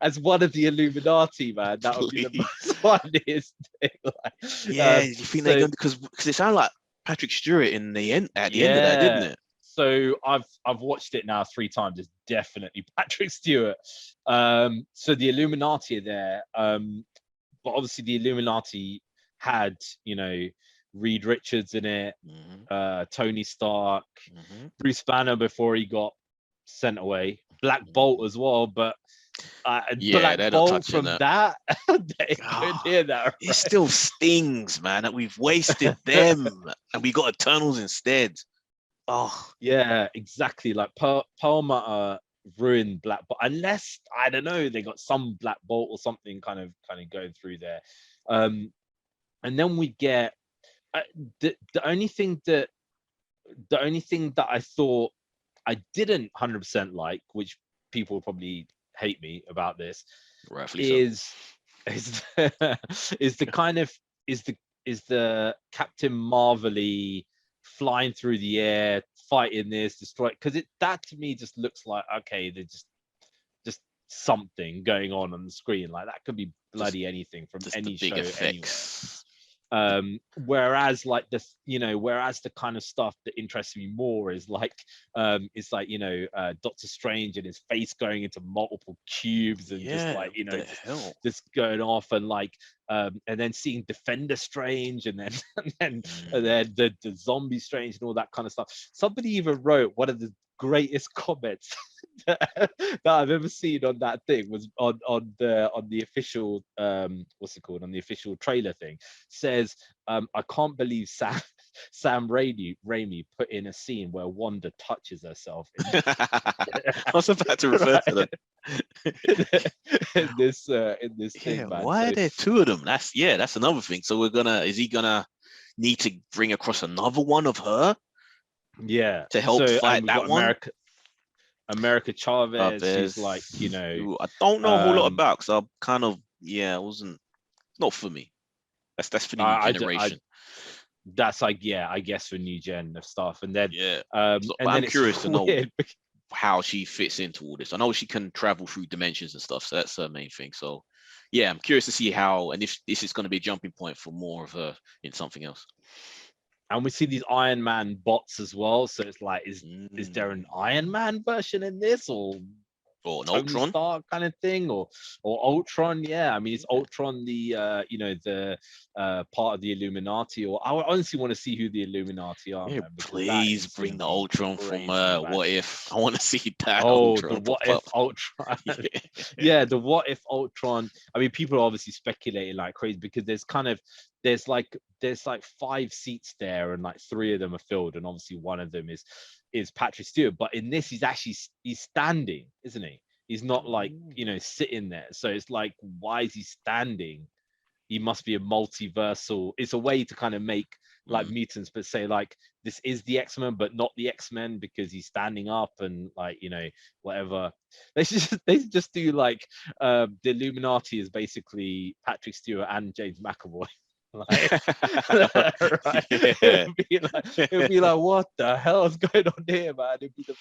As one of the Illuminati, man. That would be the most funniest thing. Like, you think they're going, because it sounded like Patrick Stewart in the end at the end of that, didn't it? So I've watched it now 3 times. It's definitely Patrick Stewart. So the Illuminati are there, but obviously the Illuminati had, you know, Reed Richards in it, Tony Stark, Bruce Banner before he got sent away, Black Bolt as well, but Black Bolt from that they couldn't hear that. Right? It still stings, man, that we've wasted them and we got Eternals instead. Oh yeah, exactly. Like Perlmutter ruined Black Bolt, unless, I don't know, they got some Black Bolt or something kind of going through there. And then we get the only thing that I thought I didn't 100% like, which people will probably hate me about this, rightfully is is the, is the kind of is the Captain Marvel-y flying through the air, fighting this, destroy, because that to me just looks like, okay, they're just something going on the screen. Like that could be bloody anything from Just the any big show anywhere. effects. Whereas like this, whereas the kind of stuff that interests me more is like Doctor Strange and his face going into multiple cubes and just Yeah, like the hell. just going off, and like and then seeing Defender Strange, and then and then the Zombie Strange and all that kind of stuff. Somebody even wrote one of the greatest comments that I've ever seen on that thing was on the official what's it called, on the official trailer thing. Says I can't believe Sam Raimi put in a scene where Wanda touches herself I was about to refer to that. in this thing, man. Why are there two of them? That's another thing. So is he gonna need to bring across another one of her? Yeah, to help fight that one. America Chavez, who's like, who I don't know a whole lot about, because I'm kind of it wasn't not for me. That's for the new generation. That's like, I guess for new gen of stuff, and then and I'm curious to know how she fits into all this. I know she can travel through dimensions and stuff, so that's her main thing. So I'm curious to see how, and if this is going to be a jumping point for more of her in something else. And we see these Iron Man bots as well, so it's like, is there an Iron Man version in this, or an Tony Ultron Stark kind of thing, or Ultron? Yeah, I mean, is Ultron the the part of the Illuminati? Or I honestly want to see who the Illuminati are. Man, please bring the Ultron from What If. I want to see that. The What If Ultron. The What If Ultron. I mean, people are obviously speculating like crazy, because there's like 5 seats there, and like 3 of them are filled, and obviously one of them is Patrick Stewart. But in this, he's standing, isn't he? He's not like sitting there. So it's like, why is he standing? He must be a multiversal. It's a way to kind of make like mutants, but say like this is the X-Men, but not the X-Men, because he's standing up, and like whatever. They just do like the Illuminati is basically Patrick Stewart and James McAvoy. Right? It'd be like, what the hell is going on here, man? It'd be the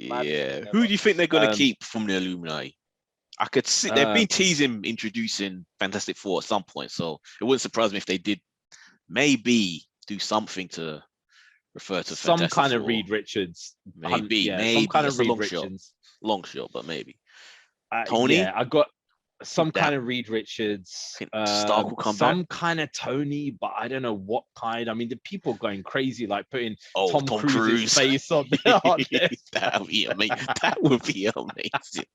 maddest. Who do you think they're gonna keep from the Illuminati? I could see they've been teasing introducing Fantastic Four at some point, so it wouldn't surprise me if they did maybe do something to refer to some Fantastic kind Four. of Reed Richards. Maybe some kind of Reed long Richards. Long shot, but maybe. Tony? I got some kind of Reed Richards, Stark will come some back. kind of Tony, but I don't know what kind. I mean, the people are going crazy, like putting Tom Cruise's face on this. That would be amazing. That would be amazing.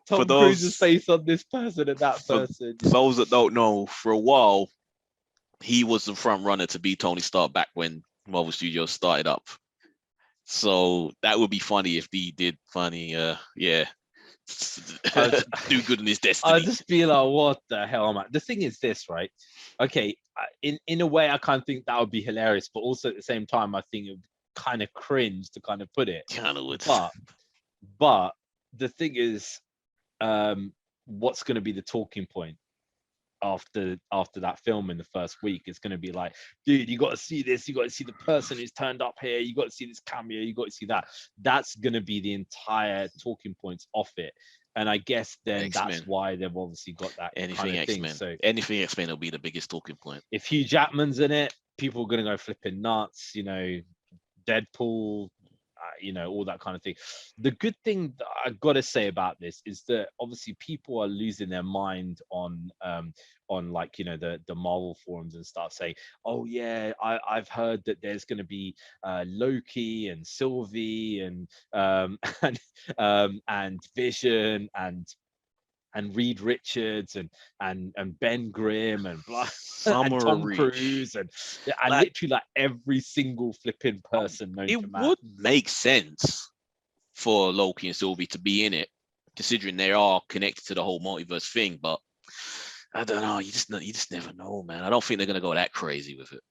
Tom Cruise's face on this person and that person. For those that don't know, for a while, he was the front runner to be Tony Stark back when Marvel Studios started up. So that would be funny if he did funny, do good in his destiny. I'll just be like, what the hell am I? The thing is this, right? Okay, in a way, I kind of think that would be hilarious, but also at the same time, I think it would kind of cringe to kind of put it. Kind of would. But the thing is, what's going to be the talking point after that film in the first week? It's going to be like, dude, you got to see this, you got to see the person who's turned up here, you got to see this cameo, you got to see that. That's going to be the entire talking points off it. And I guess then X-Men. That's why they've obviously got that anything kind of X-Men. So anything X-Men will be the biggest talking point. If Hugh Jackman's in it, people are going to go flipping nuts, Deadpool, all that kind of thing. The good thing that I've got to say about this is that obviously people are losing their mind on like the Marvel forums and stuff, saying, oh yeah, I've heard that there's going to be Loki and Sylvie and Vision and Reed Richards and Ben Grimm and and Tom Cruise and literally like every single flipping person known to man. It would make sense for Loki and Sylvie to be in it, considering they are connected to the whole multiverse thing. But I don't know. You just never know, man. I don't think they're gonna go that crazy with it.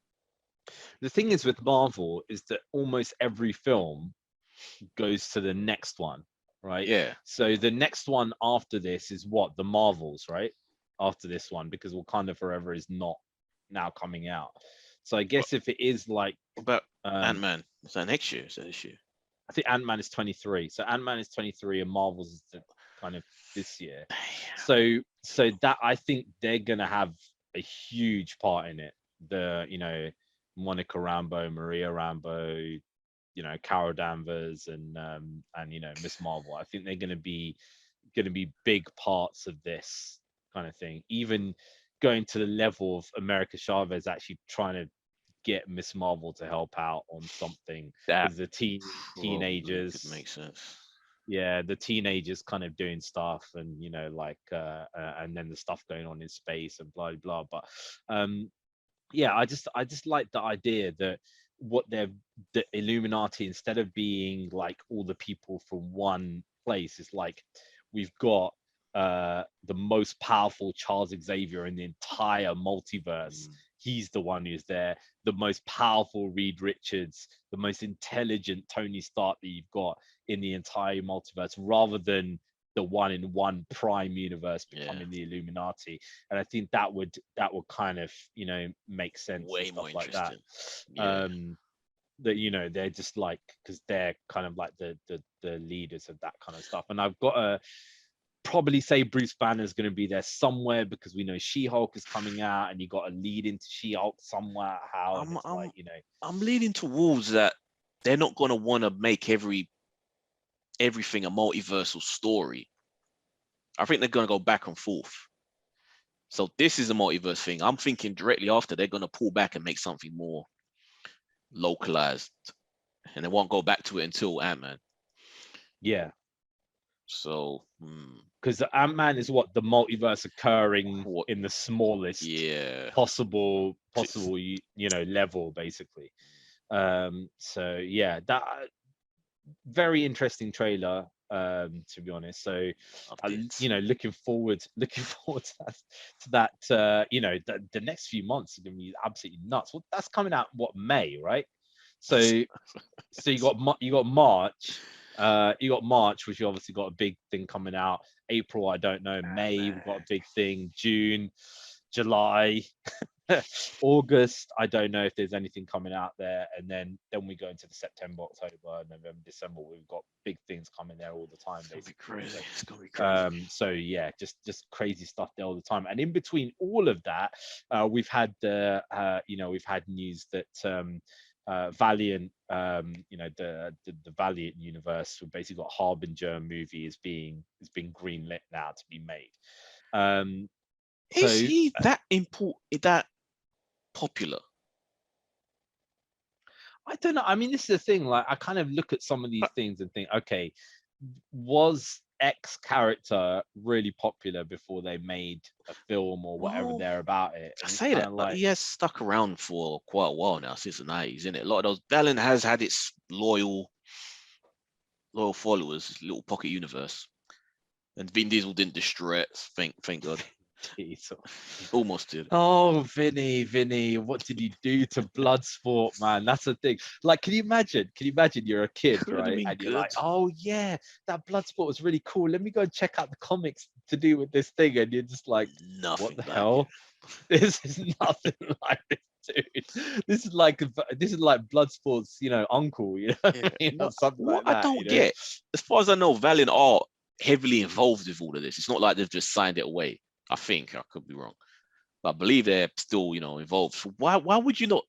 The thing is with Marvel is that almost every film goes to the next one. right? Yeah. So the next one after this is what? The Marvels, right? After this one, because Wakanda Forever is not now coming out. So I What guess if it is like, about um, Ant-Man? Is that next year? Is that this year? I think Ant-Man is 23. So Ant-Man is 23 and Marvels is the kind of this year. Damn. So that I think they're gonna have a huge part in it. The Monica Rambeau, Maria Rambeau, Carol Danvers, and Miss Marvel. I think they're gonna be big parts of this kind of thing. Even going to the level of America Chavez actually trying to get Miss Marvel to help out on something That because the probably could teenagers, make sense. yeah, the teenagers kind of doing stuff, and and then the stuff going on in space and blah blah. But yeah, I just like the idea that what they're the Illuminati, instead of being like all the people from one place, is like we've got the most powerful Charles Xavier in the entire multiverse. Mm, He's the one who's there. The most powerful Reed Richards, the most intelligent Tony Stark that you've got in the entire multiverse, rather than the one in one prime universe yeah, becoming the Illuminati. And I think that would kind of make sense and way stuff more like that. interesting. Yeah. Um, that they're just like, because they're kind of like the leaders of that kind of stuff. And I've got to probably say Bruce Banner is going to be there somewhere, because we know She-Hulk is coming out, and you got to lead into She-Hulk somewhere how, and I'm it's I'm like I'm leaning towards that they're not gonna want to make everything a multiversal story. I think they're gonna go back and forth. So this is a multiverse thing. I'm thinking directly after they're gonna pull back and make something more localized, and they won't go back to it until Ant-Man. yeah, So because Ant-Man is what the multiverse occurring what? in the smallest Yeah. possible level, basically. So yeah, that very interesting trailer, to be honest. So Loved it. looking forward looking forward to that. The next few months are going to be absolutely nuts. Well, that's coming out what, May, right? So you got March. You got March, which you obviously got a big thing coming out. April, I don't know. May, we've got a big thing. June, July, August, I don't know if there's anything coming out there. And then we go into the September, October, November, December. We've got big things coming there all the time, It's gonna be basically. crazy. It's gonna be crazy. So yeah, just crazy stuff there all the time. And in between all of that, we've had we've had news that Valiant, the Valiant universe, we basically got Harbinger movie is being greenlit now to be made. Is So he that important? That popular? I don't know. I mean, this is the thing. Like, I kind of look at some of Uh, these things and think, okay, was X character really popular before they made a film or whatever Well, there about it? I And it's say kind that, of but like, he has stuck around for quite a while now, since the 90s, isn't it? A lot of those Valiant has had its loyal followers, little pocket universe. And Vin Diesel didn't destroy it. Thank God. geez. Almost did. Oh, Vinny, what did you do to Bloodsport, man? That's the thing. Like, can you imagine? Can you imagine you're a kid, Could have right? been And you're like, good. oh yeah, that Bloodsport was really cool. Let me go and check out the comics to do with this thing. And you're just like, what Nothing the like it. hell? This is nothing like this, dude. This is like Bloodsport's, uncle, Yeah. something What like I that, don't get, as far as I know, Valiant are heavily involved with all of this. It's not like they've just signed it away. I think I could be wrong, but I believe they're still, involved. So why would you not?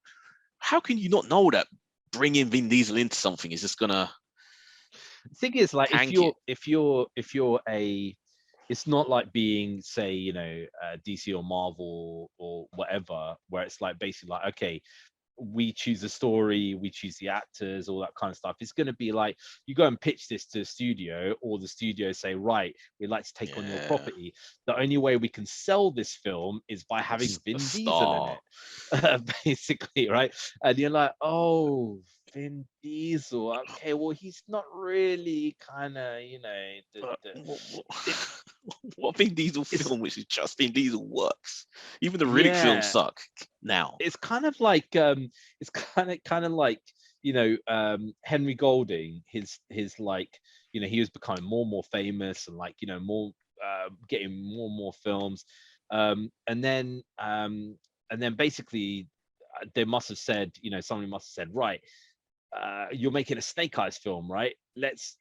How can you not know that bringing Vin Diesel into something is just gonna The thing is, like, if tank you're it? if you're if you're a it's not like being, say, DC or Marvel or whatever, where it's like basically like, okay, we choose the story, we choose the actors, all that kind of stuff. It's going to be like you go and pitch this to the studio, or the studio say, right, we'd like to take on your Yeah, property. The only way we can sell this film is by having a Vin Diesel in star. it, basically, right? And you're like, oh, Vin Diesel. Okay, well, he's not really kind of, But the what, it, what Vin Diesel it's film, which is just Vin Diesel, works? Even the Riddick films yeah, suck now. it's kind of like Henry Golding, his like, he was becoming more and more famous, and like, more getting more and more films, and then basically they must have said, somebody must have said, right, you're making a Snake Eyes film, right?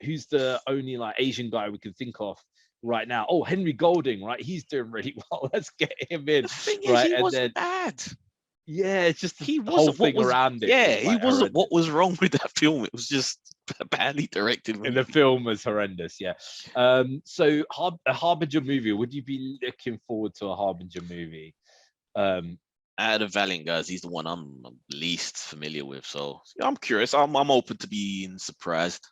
Who's the only like Asian guy we can think of right now? Oh, Henry Golding, right? He's doing really well. Let's get him in, The thing is, right? he And wasn't then bad. yeah, it's just the He whole wasn't what thing was. around it. Yeah, Was, he like, wasn't what horrendous. was wrong with that film. It was just a badly directed And the movie. film was horrendous. Yeah. So a Harbinger movie. Would you be looking forward to a Harbinger movie? Out of the Valiant guys, he's the one I'm least familiar with. So yeah, I'm curious. I'm open to being surprised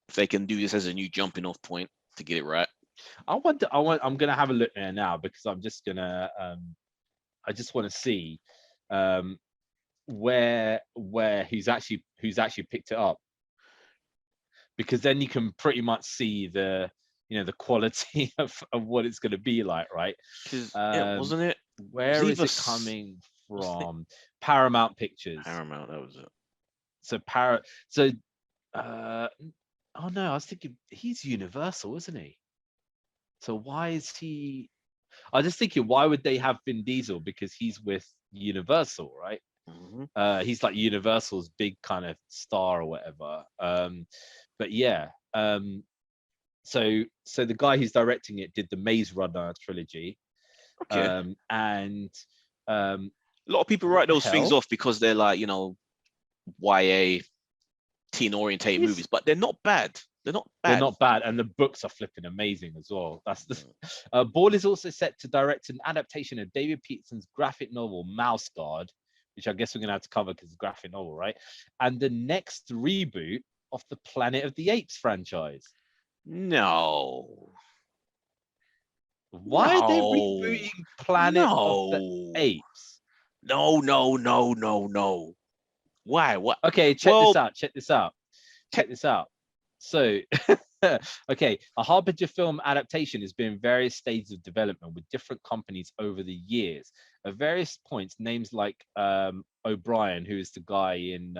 if they can do this as a new jumping off point to get it right. I'm gonna have a look there now, because I'm just gonna I just want to see where who's actually picked it up, because then you can pretty much see the quality of what it's going to be like, right? Because um wasn't it? where is Either it coming wasn't it from? Paramount Pictures. Paramount? That was it. So uh oh no, I was thinking he's Universal, isn't he? So why is he? I was just thinking, why would they have Vin Diesel? Because he's with Universal, right? Mhm. He's like Universal's big kind of star or whatever. But yeah, so the guy who's directing it did the Maze Runner trilogy, Okay. and A lot of people what write the those things hell? off because they're like, YA teen orientated movies, but they're not bad. They're not They're bad. not bad, and the books are flipping amazing as well. That's the Ball is also set to direct an adaptation of David Peterson's graphic novel Mouse Guard, which I guess we're gonna have to cover because it's a graphic novel, right? And the next reboot of the Planet of the Apes franchise. No. Why are they No. rebooting Planet of the No. Apes? No, no, no, no, no. Why? What? Okay, check this Well, out. Check this out. Check this out. So, okay, a Harbinger film adaptation has been in various stages of development with different companies over the years. At various points, names like O'Brien, who is the guy in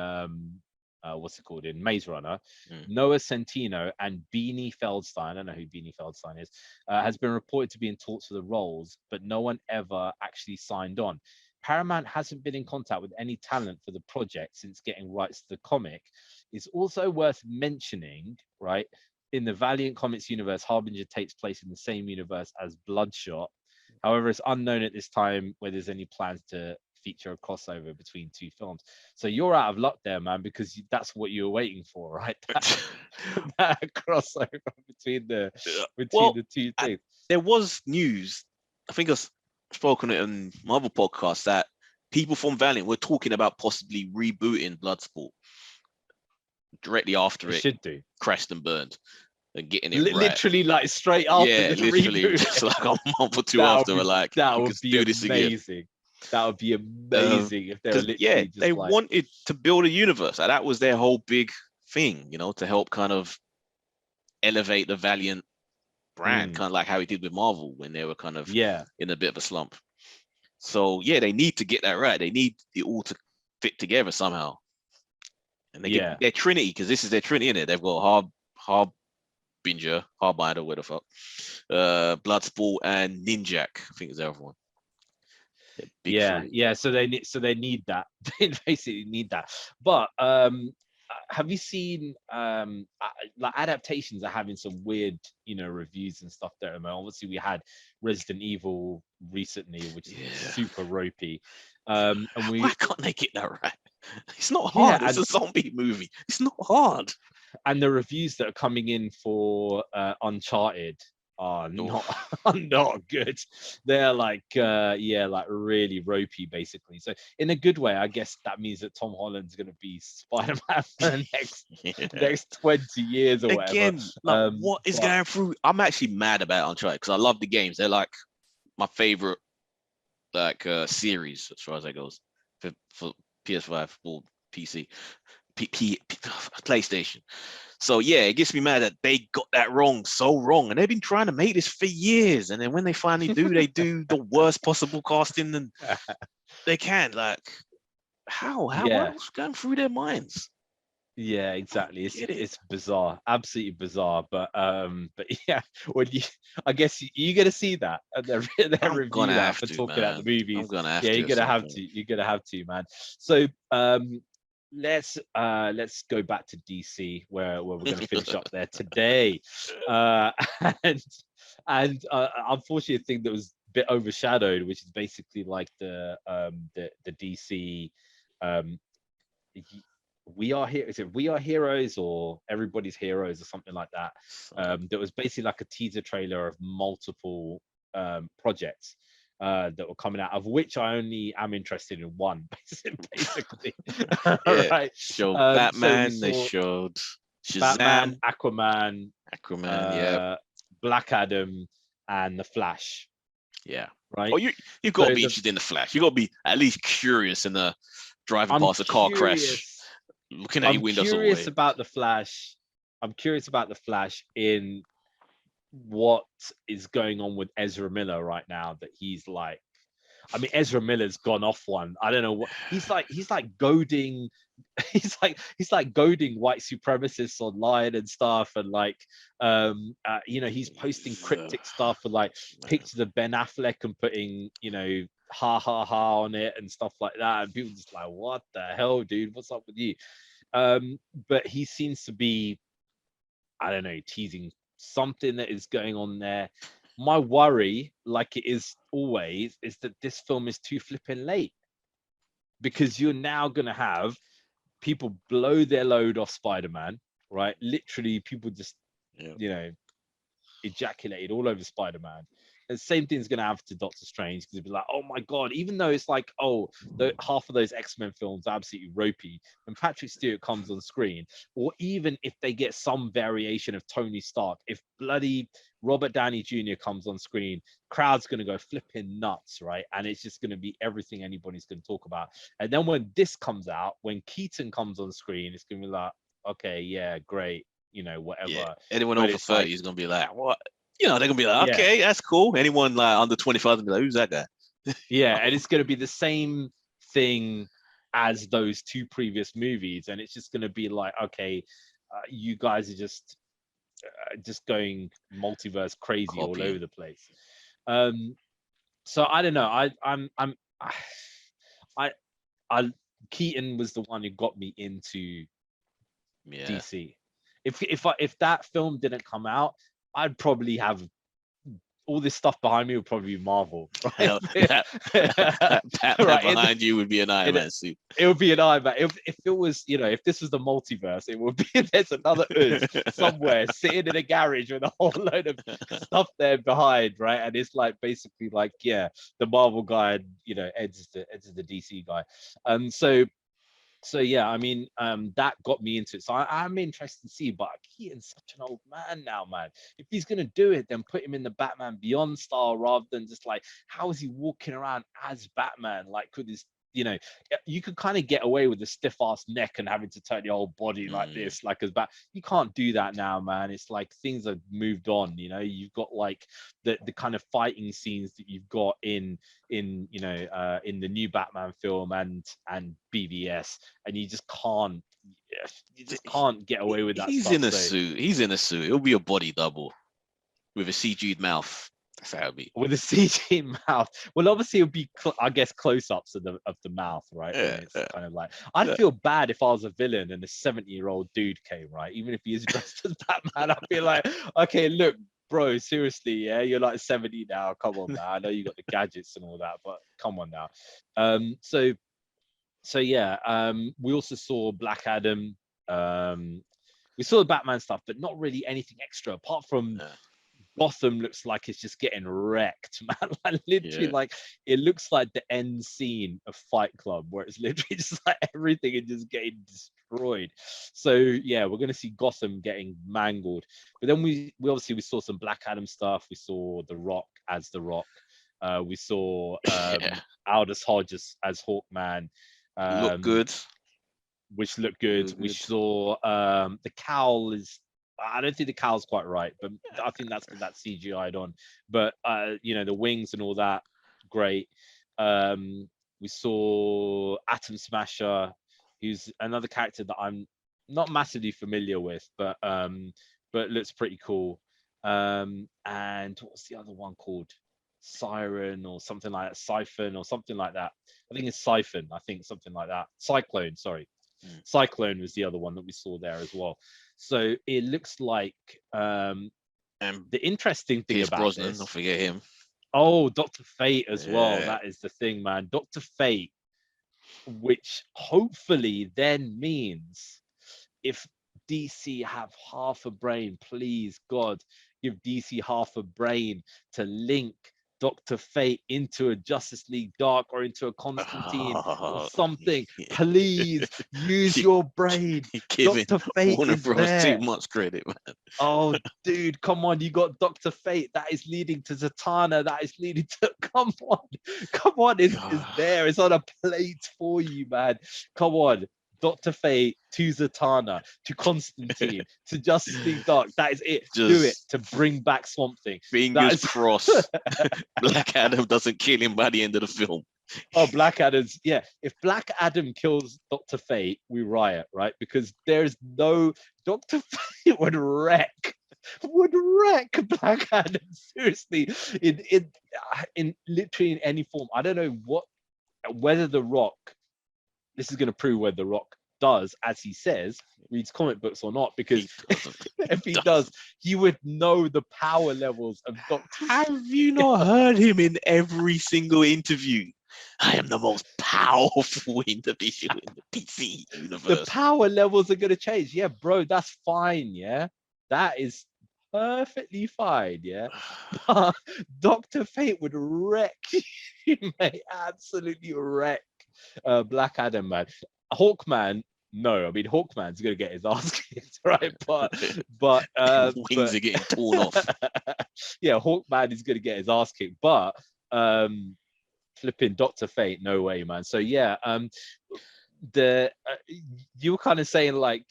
what's it called, in Maze Runner, Noah Centino, and Beanie Feldstein, I don't know who Beanie Feldstein is, has been reported to be in talks for the roles, but no one ever actually signed on. Paramount hasn't been in contact with any talent for the project since getting rights to the comic. It's also worth mentioning, right, in the Valiant Comics universe, Harbinger takes place in the same universe as Bloodshot. However, it's unknown at this time whether there's any plans to feature a crossover between two films. So you're out of luck there, man, because that's what you were waiting for, right? That crossover between the two things. There was news. I think I've spoken it on my other podcast that people from Valiant were talking about possibly rebooting Bloodsport directly after it should do crashed and burned and getting it right. Literally, like straight after. Yeah, literally, just like a month or two after. We're like, that we would could be do this again. amazing. That would be amazing if they were literally just they like, wanted to build a universe. And that was their whole big thing, to help kind of elevate the Valiant brand, kind of like how he did with Marvel when they were kind of in a bit of a slump. So yeah, they need to get that right. They need it all to fit together somehow. And they get their Trinity, because this is their Trinity in it. They've got Harbinger, what the fuck, Bloodsport, and Ninjak, I think is the other one. Yeah. So they need that. They basically need that. But have you seen like adaptations are having some weird, reviews and stuff there? Obviously, we had Resident Evil recently, which is super ropey. And why can't they get that right? It's not hard. It's a zombie movie. It's not hard. And the reviews that are coming in for Uncharted are not good. They're like like really ropey, basically. So in a good way, I guess that means that Tom Holland's going to be Spider-Man for the next 20 years or Again, whatever. Like, what is going through? I'm actually mad about Uncharted because I love the games. They're like my favorite series as far as that goes for PS5 or PC, PlayStation. So yeah, it gets me mad that they got that so wrong, and they've been trying to make this for years. And then when they finally do, they do the worst possible casting than they can. Like, How? Yeah. What's going through their minds? Yeah, exactly. Get it? It's bizarre, absolutely bizarre. But yeah, when you, I guess you're gonna see that and they I'm gonna review that have for to, talking about the man. I'm movies. gonna have Yeah, to you're at gonna some have point. to. You're gonna have to, man. So let's go back to DC where we're gonna finish up there today. Uh, and unfortunately, a thing that was a bit overshadowed, which is basically like the DC um we are here. Is it We Are Heroes or Everybody's Heroes or something like that? That was basically like a teaser trailer of multiple projects that were coming out, of which I only am interested in one, basically. Yeah, Right. showed So we Batman. They saw showed Batman, Shazam, Aquaman, Aquaman. Yeah, uh, Black Adam, and the Flash. yeah. Oh, Right. you got to So be the interested in the Flash. You got to be at least curious in the driving I'm past a car crash, curious. looking at I'm your window sort of curious way. about the Flash. I'm curious about the Flash in what is going on with Ezra Miller right now. That he's like, I mean, Ezra Miller's gone off one. I don't know what he's like. He's like goading. He's like goading white supremacists online and stuff, and like, he's posting He's, cryptic stuff with like man, pictures of Ben Affleck and putting, ha ha ha on it and stuff like that, and people just like, what the hell, dude? What's up with you? But he seems to be, I don't know, teasing something that is going on there. My worry, like it is always, is that this film is too flipping late, because you're now gonna have people blow their load off Spider-Man, right? Literally, people just, yeah. you know, ejaculated all over Spider-Man. The same thing's gonna happen to Doctor Strange, because it'd be like, oh my god, even though it's like, oh, half of those X-Men films are absolutely ropey, when Patrick Stewart comes on screen, or even if they get some variation of Tony Stark, if bloody Robert Downey Jr. comes on screen, crowd's gonna go flipping nuts, right? And it's just gonna be everything anybody's gonna talk about. And then when this comes out, when Keaton comes on screen, it's gonna be like, okay, yeah, great, Yeah, whatever. anyone But over it's like, 30 is gonna be like, what? They're gonna be like, yeah, okay, that's cool. Anyone like under 25 gonna be like, who's that guy? yeah, and it's going to be the same thing as those two previous movies, and it's just going to be like, okay, you guys are just going multiverse crazy all over Copying. the place. Um, so I don't know. I, I Keaton was the one who got me into Yeah. DC. If that film didn't come out, I'd probably have all this stuff behind me would probably be Marvel, right? Hell, that Batman Right. behind you would be an Iron In, Man suit. it would be an iMac. If it was, if this was the multiverse, it would be there's another Uz somewhere sitting in a garage with a whole load of stuff there behind, right? And it's like basically like, yeah, the Marvel guy, and Ed's the DC guy. So yeah, I mean, that got me into it. So I'm interested to see, but Keaton's such an old man now, man. If he's gonna do it, then put him in the Batman Beyond style, rather than just like, how is he walking around as Batman, like with his, you could kind of get away with the stiff ass neck and having to turn your whole body like Mm, this, like as bat. You can't do that now, man. It's like things have moved on. You've got like the kind of fighting scenes that you've got in the new Batman film and BVS, and you just can't get away with that he's stuff. in a So suit. He's in a suit. It'll be a body double with a CG'd mouth. That's how it'll be. with a CG mouth, well, obviously it'll be, I guess, close-ups of the mouth, right? When Yeah, it's yeah, kind of like, I'd yeah. feel bad if I was a villain and a 70-year-old dude came, right? Even if he is dressed as Batman, I'd be like, okay, look, bro, seriously, yeah, you're like 70 now. Come on, man. I know you got the gadgets and all that, but come on now. So yeah, we also saw Black Adam. We saw the Batman stuff, but not really anything extra apart from Yeah. Gotham looks like it's just getting wrecked, man. Like literally, Yeah. like it looks like the end scene of Fight Club, where it's literally just like everything is just getting destroyed. So yeah, we're gonna see Gotham getting mangled. But then we obviously we saw some Black Adam stuff. We saw The Rock as The Rock. We saw Yeah. Aldous Hodge as Hawkman. Look Um, good. which looked good. Look We good. saw the cowl is. I don't think the cowl's quite right, but I think that's because that's CGI'd on. But the wings and all that, great. Um, We saw Atom Smasher, who's another character that I'm not massively familiar with, but looks pretty cool. And what's the other one called? Siren or something like that, Siphon or something like that. I think it's Siphon. I think something like that. Cyclone, sorry. Cyclone was the other one that we saw there as well. So it looks like And the interesting thing Pierce about Brosnan, this. don't forget him. Oh, Dr. Fate as well. Yeah. That is the thing, man. Dr. Fate, which hopefully then means if DC have half a brain, please God, give DC half a brain to link Dr. Fate into a Justice League Dark or into a Constantine or something. Please use your brain. You're giving Dr. Fate Warner is Bros. there. Too much credit, man. Oh, dude, come on. You got Dr. Fate. That is leading to Zatanna. That is leading to. Come on. Come on. It's there. It's on a plate for you, man. Come on. Dr. Fate to Zatanna, to Constantine, to Justice League Dark. That is it. Do it to bring back Swamp Thing. Fingers crossed. Black Adam doesn't kill him by the end of the film. Oh, Black Adam's, yeah. If Black Adam kills Dr. Fate, we riot, right? Because there's no Dr. Fate would wreck Black Adam seriously in literally in any form. I don't know whether The Rock. This is going to prove whether The Rock does, as he says, reads comic books or not, because if he does, he would know the power levels of Dr. Have you not heard him in every single interview? I am the most powerful individual in the DC universe. The power levels are going to change. Yeah, bro, that's fine. Yeah, that is perfectly fine. Yeah, but Dr. Fate would wreck you, mate. Absolutely wreck Black Adam, man. Hawkman, no. I mean, Hawkman's going to get his ass kicked, right? But wings are getting torn off. Yeah, Hawkman is going to get his ass kicked, but flipping Dr. Fate, no way, man. So yeah, you were kind of saying like,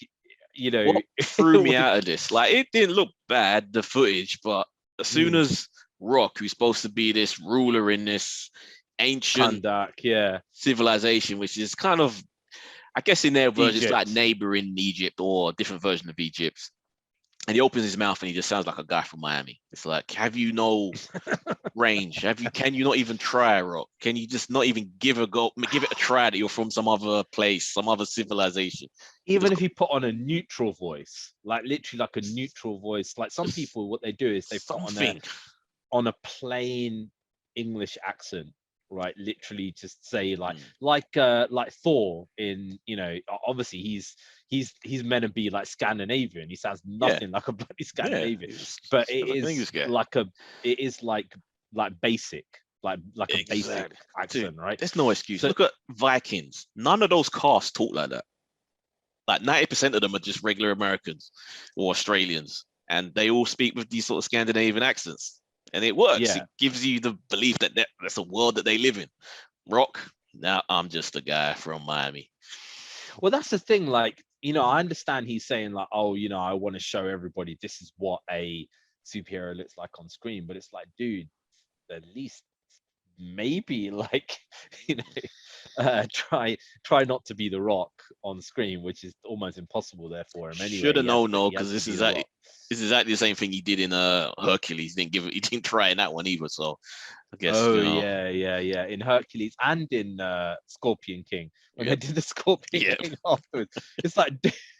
you know, what threw me out of this, like, it didn't look bad, the footage, but as soon as Rock, who's supposed to be this ruler in this ancient civilization, which is kind of, I guess in their version, it's like neighboring Egypt or a different version of Egypt. And he opens his mouth and he just sounds like a guy from Miami. It's like, have you no range? Can you not even try, Rock? Can you just not even give it a try that you're from some other place, some other civilization? Even if you put on a neutral voice, like literally like a neutral voice, like some people, what they do is they put on a plain English accent, right? Literally just say like Thor in, you know, obviously he's meant to be like Scandinavian. He sounds nothing like a bloody Scandinavian, but it is like basic, like a basic accent, right? There's no excuse. Look at Vikings. None of those casts talk like that. Like 90% of them are just regular Americans or Australians, and they all speak with these sort of Scandinavian accents. And it works. Yeah. It gives you the belief that that's a world that they live in. Rock, now I'm just a guy from Miami. Well, that's the thing. Like, you know, I understand he's saying like, oh, you know, I want to show everybody this is what a superhero looks like on screen. But it's like, dude, at least maybe like, you know, try not to be The Rock on screen, which is almost impossible there for him anyway. Should have known, no, because this is exactly the same thing he did in Hercules. He didn't try in that one either. So I guess. Oh, you know. yeah. In Hercules and in Scorpion King, when they did the Scorpion King afterwards, it's like,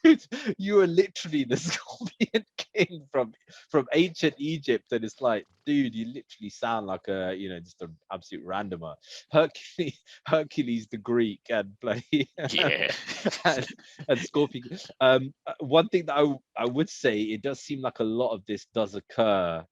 dude, you are literally the Scorpion King from ancient Egypt, and it's like, dude, you literally sound like a, you know, just an absolute randomer. Hercules the Greek, and bloody and Scorpion. One thing that I would say, it does seem like a lot of this does occur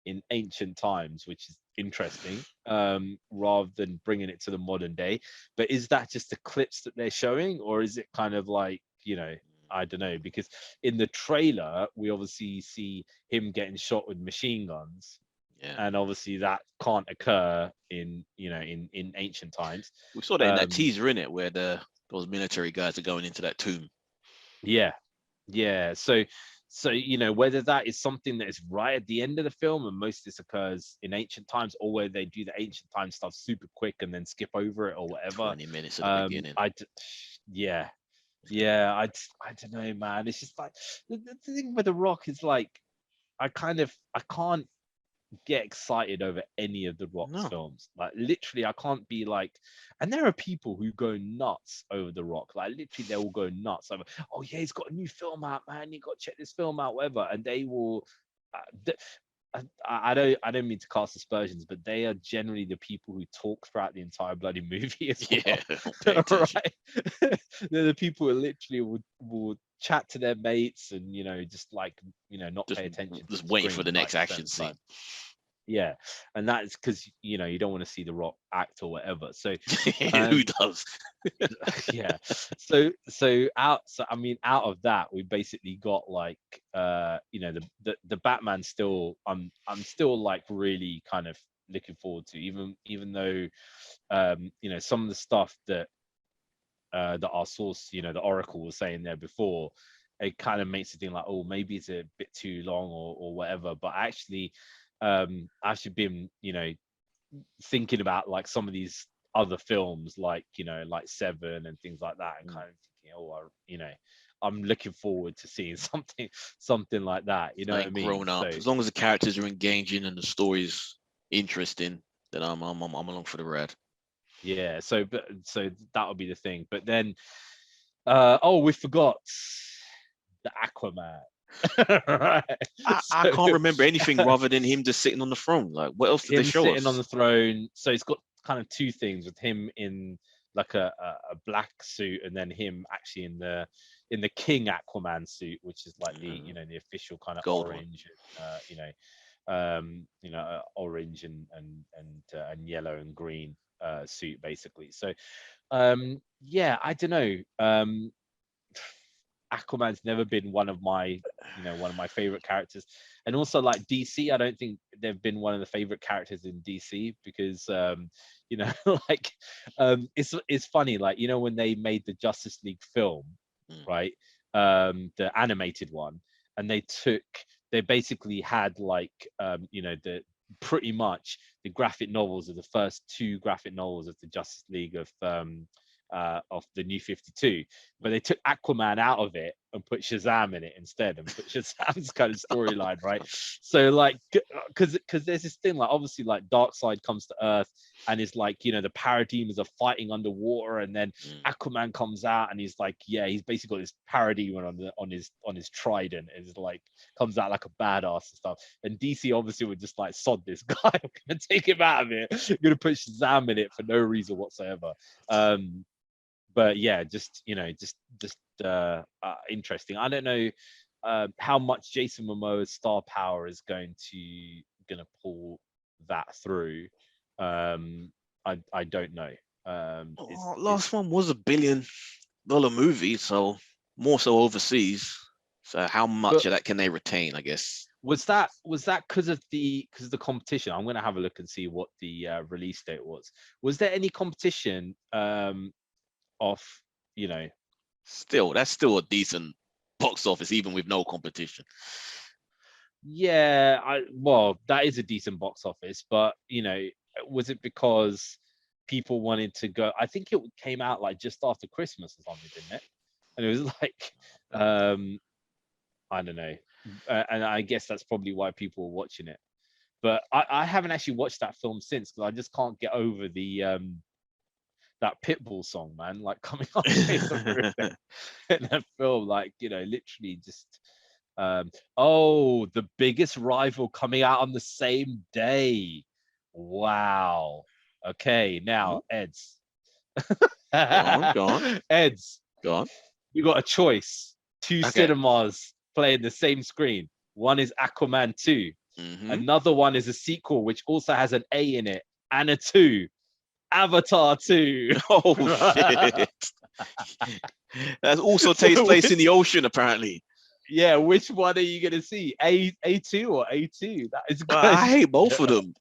in ancient times, which is interesting, rather than bringing it to the modern day. But is that just the clips that they're showing, or is it kind of like, you know, I don't know, because in the trailer we obviously see him getting shot with machine guns, and obviously that can't occur in, you know, in ancient times. We saw that in that teaser, in it, where those military guys are going into that tomb. Yeah. So So, whether that is something that is right at the end of the film, and most of this occurs in ancient times, or where they do the ancient time stuff super quick and then skip over it or whatever. 20 minutes at the beginning. Yeah, I don't know, man. It's just like the thing with The Rock is like, I can't get excited over any of the Rock's No. films. Like literally, I can't be like, and there are people who go nuts over The Rock. Like literally, they will go nuts over, oh yeah, he's got a new film out, man. You got to check this film out, whatever. And they will. I don't mean to cast aspersions, but they are generally the people who talk throughout the entire bloody movie as well. Yeah, right. They're the people who literally will chat to their mates and just like not Just, pay attention. just to the waiting for screen the next 90% action of the scene. time. Yeah, and that is because you don't want to see The Rock act or whatever. So Who does? yeah. So I mean, out of that, we basically got like the Batman still. I'm still like really kind of looking forward to, even though some of the stuff that our source, the Oracle was saying there before, it kind of makes it think like, oh, maybe it's a bit too long or whatever. But actually, I've actually been thinking about like some of these other films like like Seven and things like that, and kind of thinking, oh, I'm looking forward to seeing something like that. You know what I mean? Grown up. So, As long as the characters are engaging and the story's interesting, then I'm along for the ride. yeah. So that would be the thing. But then, we forgot the Aquaman. Right. I can't remember anything rather than him just sitting on the throne. Like, what else did they show sitting us? on the throne. So it's got kind of two things with him in like a black suit, and then him actually in the King Aquaman suit, which is like the the official kind of Gold orange, orange and yellow and green suit basically. So yeah, I don't know. Aquaman's never been one of my favorite characters, and also like DC, I don't think they've been one of the favorite characters in DC because like it's funny, like when they made the Justice League film, right, the animated one, and they basically had like the pretty much the graphic novels of the first two graphic novels of the Justice League of the New 52, but they took Aquaman out of it and put Shazam in it instead, and put Shazam's kind of storyline, right? So like, because there's this thing, like obviously like Darkseid comes to Earth and is like the parademons are fighting underwater, and then Aquaman comes out and he's like, yeah, he's basically got this parademon on his trident, and is like comes out like a badass and stuff. And DC obviously would just like, sod this guy, I'm gonna take him out of it, I'm gonna put Shazam in it for no reason whatsoever. But yeah, just interesting. I don't know how much Jason Momoa's star power is gonna pull that through. I don't know. Last one was $1 billion movie, so more so overseas. So how much of that can they retain, I guess? Was that because of the competition? I'm gonna have a look and see what the release date was. Was there any competition of that's still a decent box office even with no competition? Yeah, well, that is a decent box office, but was it because people wanted to go? I think it came out like just after Christmas or something, didn't it? And it was like I don't know, and I guess that's probably why people were watching it. But I haven't actually watched that film since, because I just can't get over the that Pitbull song, man, like coming on in that film, like literally just the biggest rival coming out on the same day. Wow. Okay, now Eds. Go on. Eds. Go on. You got a choice. Two cinemas playing the same screen. One is Aquaman 2. Another one is a sequel which also has an A in it and a 2. Avatar 2. Oh shit. That also takes place in the ocean, apparently. Yeah, which one are you gonna see? A2 or A2? That is good. I hate both of them.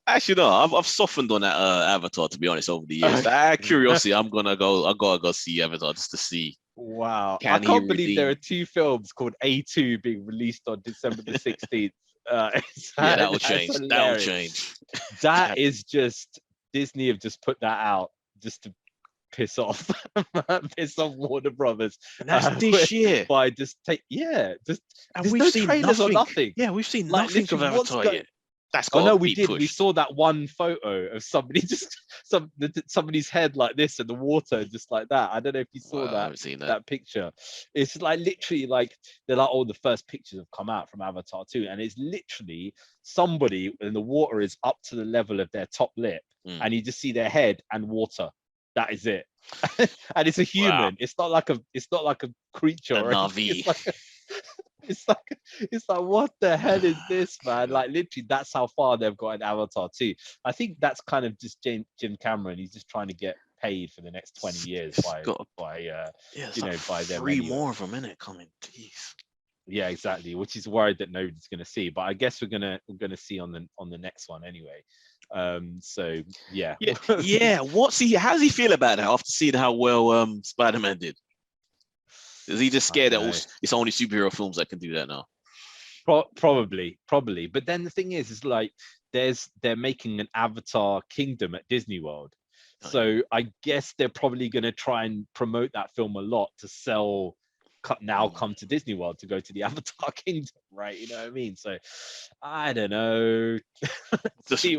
Actually, no, I've softened on that Avatar, to be honest, over the years. Out of curiosity, I gotta go see Avatar just to see Wow. I Can he can't believe there are redeem? 2 films called A2 being released on December the 16th. Yeah, that'll That's change. That'll hilarious. change. That is just Disney have just put that out just to piss off piss off Warner Brothers. And that's this year. By just just And there's we've no seen trailers or nothing. nothing. Yeah, we've seen Like nothing of literally what's Avatar going yet. That's Oh got no, to we be did. We pushed. saw that one photo of somebody just somebody's head like this in the water, just like that. I don't know if you saw Wow, I that haven't seen that. that picture. It's like literally like they're like, oh, the first pictures have come out from Avatar 2, and it's literally somebody and the water is up to the level of their top lip, and you just see their head and water. That is it. And it's a Wow, human. It's not like a creature a or anything. Navi. It's like it's like what the hell is this, man? Like literally, that's how far they've got in Avatar 2. I think that's kind of just Jim Cameron. He's just trying to get paid for the next 20 years It's got by yeah, it's you know, like by them three anyway. more of them in it coming. Jeez. Yeah, exactly. Which is worried that nobody's gonna see. But I guess we're gonna see on the next one anyway. So yeah. Yeah, yeah. What's he? How does he feel about that after seeing how well Spider-Man did? Is he just I don't scared that know. it's only superhero films that can do that now? Probably. But then the thing is like they're making an Avatar Kingdom at Disney World. Oh, yeah. So I guess they're probably going to try and promote that film a lot to sell come to Disney World to go to the Avatar Kingdom, right? You know what I mean? So I don't know. Just Let's see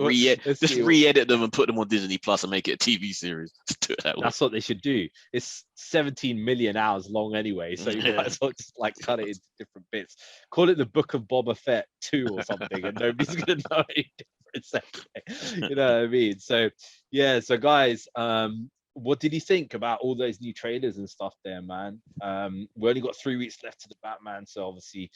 re-edit them and put them on Disney Plus and make it a TV series. Do it that way. That's what they should do. It's 17 million hours long anyway, so you might as well just like cut it into different bits. Call it the Book of Boba Fett 2 or something, and nobody's gonna know any difference anyway. You know what I mean? So yeah, so guys, what did you think about all those new trailers and stuff there, man? We only got 3 weeks left to the Batman, so obviously,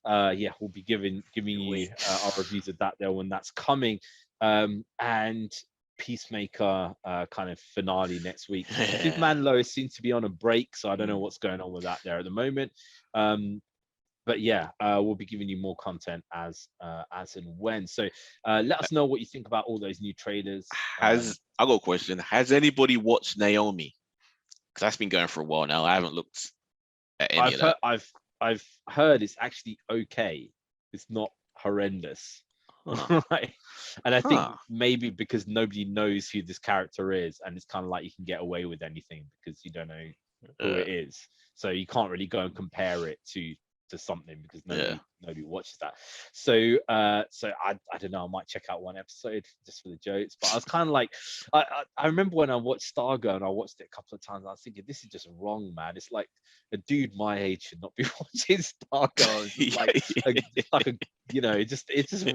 yeah, we'll be giving you our reviews of that there when that's coming. And Peacemaker kind of finale next week. Big Man Lois seems to be on a break, so I don't know what's going on with that there at the moment. But yeah, we'll be giving you more content as and when. So let us know what you think about all those new trailers. I got a question. Has anybody watched Naomi? Because that's been going for a while now. I haven't looked at any of that. I've heard it's actually okay. It's not horrendous. Huh. Right. And I think maybe because nobody knows who this character is, and it's kind of like you can get away with anything because you don't know who it is. So you can't really go and compare it to something because nobody watches that. So I don't know, I might check out one episode just for the jokes. But I was kind of like, I remember when I watched Stargirl and I watched it a couple of times, I was thinking, this is just wrong, man. It's like a dude my age should not be watching Stargirl. It's like a you know, it's just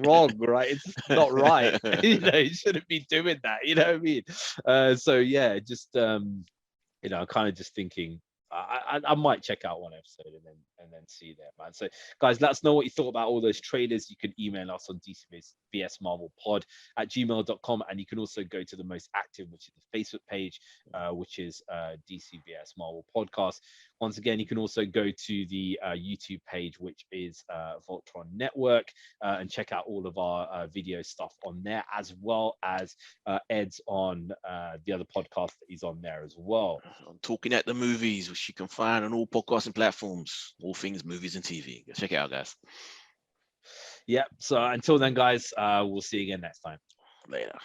wrong, right? It's just not right. You know, you shouldn't be doing that. You know what I mean? So yeah, just you know, kind of just thinking I might check out one episode and then see that, man. So guys, let us know what you thought about all those trailers. You can email us on dcvsmarvelpod@gmail.com, and you can also go to the most active, which is the Facebook page, which is DCVS Marvel Podcast. Once again, you can also go to the YouTube page, which is Voltron Network, and check out all of our video stuff on there, as well as Ed's on the other podcast that he's on there as well. I'm talking at the movies, which you can find on all podcasting platforms, all things movies and TV. Go check it out, guys. Yeah. So until then, guys, we'll see you again next time. Later.